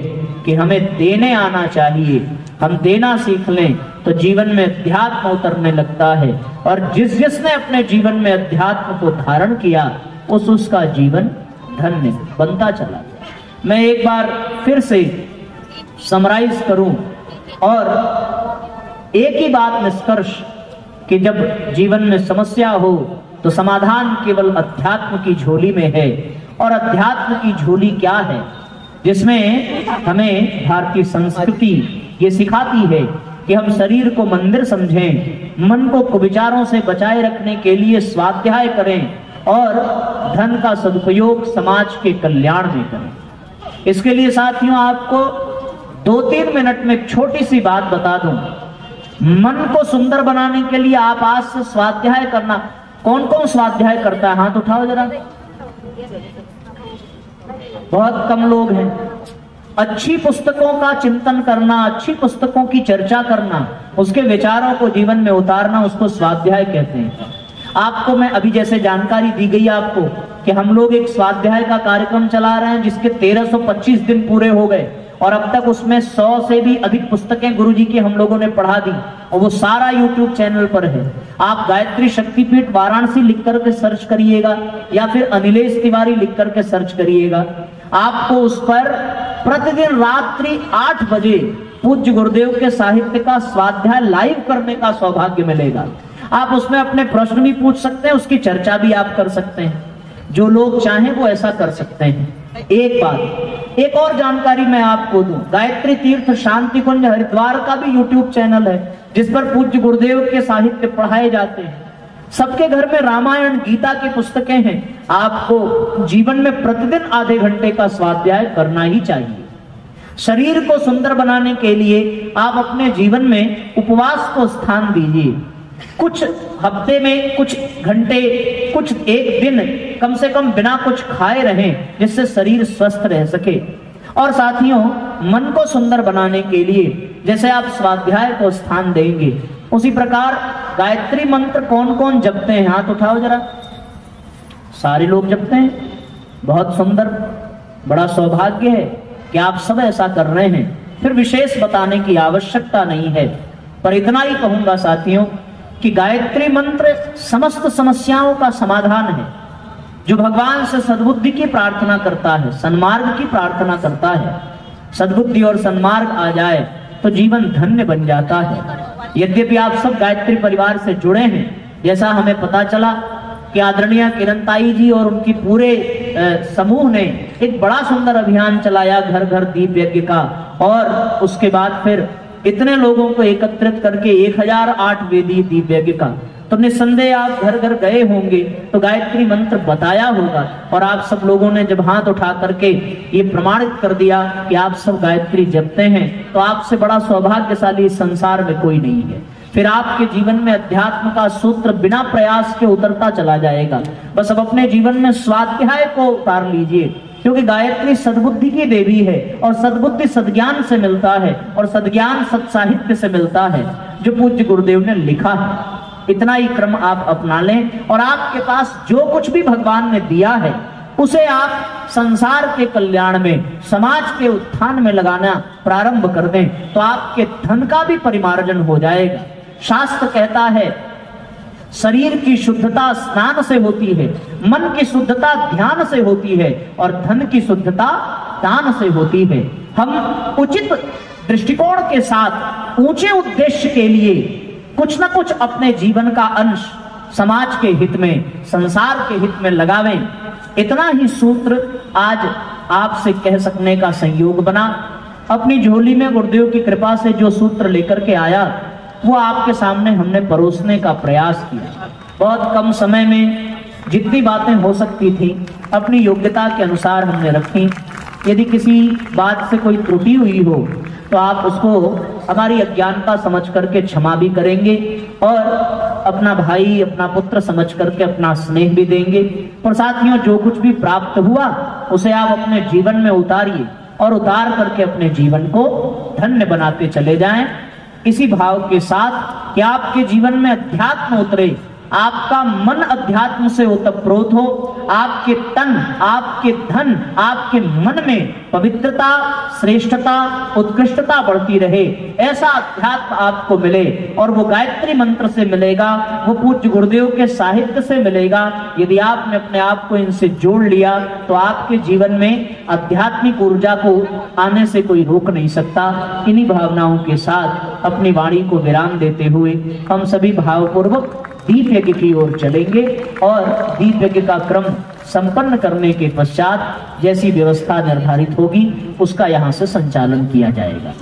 कि हमें देने आना चाहिए। हम देना सीख लें तो जीवन में अध्यात्म उतरने लगता है, और जिसने अपने जीवन में अध्यात्म को धारण किया उसका जीवन धन्य बनता चला गया। मैं एक बार फिर से समराइज करूं और एक ही बात निष्कर्ष कि जब जीवन में समस्या हो तो समाधान केवल अध्यात्म की झोली में है। और अध्यात्म की झोली क्या है, जिसमें हमें भारतीय संस्कृति ये सिखाती है कि हम शरीर को मंदिर समझें, मन को कुविचारों से बचाए रखने के लिए स्वाध्याय करें और धन का सदुपयोग समाज के कल्याण में करें। इसके लिए साथियों आपको 2-3 मिनट में एक छोटी सी बात बता दूं। मन को सुंदर बनाने के लिए आप आज से स्वाध्याय करना। कौन कौन स्वाध्याय करता है, हाथ उठाओ जरा। बहुत कम लोग हैं। अच्छी पुस्तकों का चिंतन करना, अच्छी पुस्तकों की चर्चा करना, उसके विचारों को जीवन में उतारना, उसको स्वाध्याय कहते हैं। आपको मैं अभी जैसे जानकारी दी गई आपको कि हम लोग एक स्वाध्याय का कार्यक्रम चला रहे हैं जिसके 1325 दिन पूरे हो गए, और अब तक उसमें 100 से भी अधिक पुस्तकें गुरुजी की हम लोगों ने पढ़ा दी, और वो सारा YouTube चैनल पर है। आप गायत्री शक्तिपीठ वाराणसी लिख करके सर्च करिएगा या फिर अनिलेश तिवारी लिख करके सर्च करिएगा। आपको उस पर प्रतिदिन रात्रि 8 बजे पूज्य गुरुदेव के साहित्य का स्वाध्याय लाइव करने का सौभाग्य मिलेगा। आप उसमें अपने प्रश्न भी पूछ सकते हैं, उसकी चर्चा भी आप कर सकते हैं। जो लोग चाहें वो ऐसा कर सकते हैं। एक और जानकारी मैं आपको दूं, गायत्री तीर्थ शांति कुंज हरिद्वार का भी YouTube चैनल है जिस पर पूज्य गुरुदेव के साहित्य पढ़ाए जाते हैं। सबके घर में रामायण गीता की पुस्तकें हैं। आपको जीवन में प्रतिदिन आधे घंटे का स्वाध्याय करना ही चाहिए। शरीर को सुंदर बनाने के लिए आप अपने जीवन में उपवास को स्थान दीजिए। कुछ हफ्ते में कुछ घंटे, कुछ एक दिन कम से कम बिना कुछ खाए रहें, जिससे शरीर स्वस्थ रह सके। और साथियों, मन को सुंदर बनाने के लिए जैसे आप स्वाध्याय को स्थान देंगे, उसी प्रकार गायत्री मंत्र कौन कौन जपते हैं, हाथ उठाओ जरा। सारे लोग जपते हैं, बहुत सुंदर। बड़ा सौभाग्य है कि आप सब ऐसा कर रहे हैं। फिर विशेष बताने की आवश्यकता नहीं है, पर इतना ही कहूंगा साथियों कि गायत्री मंत्र समस्त समस्याओं का समाधान है। जो भगवान से सद्बुद्धि की प्रार्थना करता है, सन्मार्ग की प्रार्थना करता है, सद्बुद्धि और सन्मार्ग आ जाए तो जीवन धन्य बन जाता है। यद्यपि आप सब गायत्री परिवार से जुड़े हैं, जैसा हमें पता चला कि आदरणीय किरणताई जी और उनकी पूरे समूह ने एक बड़ा सुंदर अभियान चलाया घर घर दीप यज्ञ का, और उसके बाद फिर इतने लोगों को एकत्रित करके 1008 वेदी दीप यज्ञ का। तो निस्संदेह आप घर घर गए होंगे तो गायत्री मंत्र बताया होगा, और आप सब लोगों ने जब हाथ उठा करके ये प्रमाणित कर दिया कि आप सब गायत्री जपते हैं, तो आपसे बड़ा सौभाग्यशाली इस संसार में कोई नहीं है। फिर आपके जीवन में अध्यात्म का सूत्र बिना प्रयास के उतरता चला जाएगा। बस अब अपने जीवन में स्वाध्याय को उतार लीजिए, क्योंकि गायत्री सद्बुद्धि की देवी है, और सद्बुद्धि सद्ज्ञान से मिलता है, और सद्ज्ञान सत्साहित्य से मिलता है जो पूज्य गुरुदेव ने लिखा है। इतना ही क्रम आप अपना लें, और आपके पास जो कुछ भी भगवान ने दिया है उसे आप संसार के कल्याण में, समाज के उत्थान में लगाना प्रारंभ कर दें, तो आपके धन का भी परिमार्जन हो जाएगा। शास्त्र कहता है शरीर की शुद्धता स्नान से होती है, मन की शुद्धता ध्यान से होती है, और धन की शुद्धता दान से होती है। हम उचित दृष्टिकोण के साथ ऊंचे उद्देश्य के लिए कुछ न कुछ अपने जीवन का अंश समाज के हित में, संसार के हित में लगावें। इतना ही सूत्र आज आपसे कह सकने का संयोग बना। अपनी झोली में गुरुदेव की कृपा से जो सूत्र लेकर के आया वो आपके सामने हमने परोसने का प्रयास किया। बहुत कम समय में जितनी बातें हो सकती थी अपनी योग्यता के अनुसार हमने रखी। यदि किसी बात से कोई त्रुटि हुई हो तो आप उसको हमारी अज्ञानता समझ करके क्षमा भी करेंगे, और अपना भाई अपना पुत्र समझ करके अपना स्नेह भी देंगे। और साथियों, जो कुछ भी प्राप्त हुआ उसे आप अपने जीवन में उतारिए, और उतार करके अपने जीवन को धन्य बनाते चले जाएं, इसी भाव के साथ कि आपके जीवन में अध्यात्म उतरे, आपका मन अध्यात्म से ओतप्रोत हो, आपके तन, आपके धन, आपके मन में पवित्रता, श्रेष्ठता, उत्कृष्टता बढ़ती रहे, ऐसा अध्यात्म आपको मिले। और वो गायत्री मंत्र से मिलेगा, वो पूज्य गुरुदेव के साहित्य से मिलेगा। यदि आपने अपने आप को इनसे जोड़ लिया तो आपके जीवन में आध्यात्मिक ऊर्जा को आने से कोई रोक नहीं सकता। इन्हीं भावनाओं के साथ अपनी वाणी को विराम देते हुए हम सभी भावपूर्वक दीप यज्ञ की ओर चलेंगे, और दीप यज्ञ का क्रम संपन्न करने के पश्चात जैसी व्यवस्था निर्धारित होगी उसका यहाँ से संचालन किया जाएगा।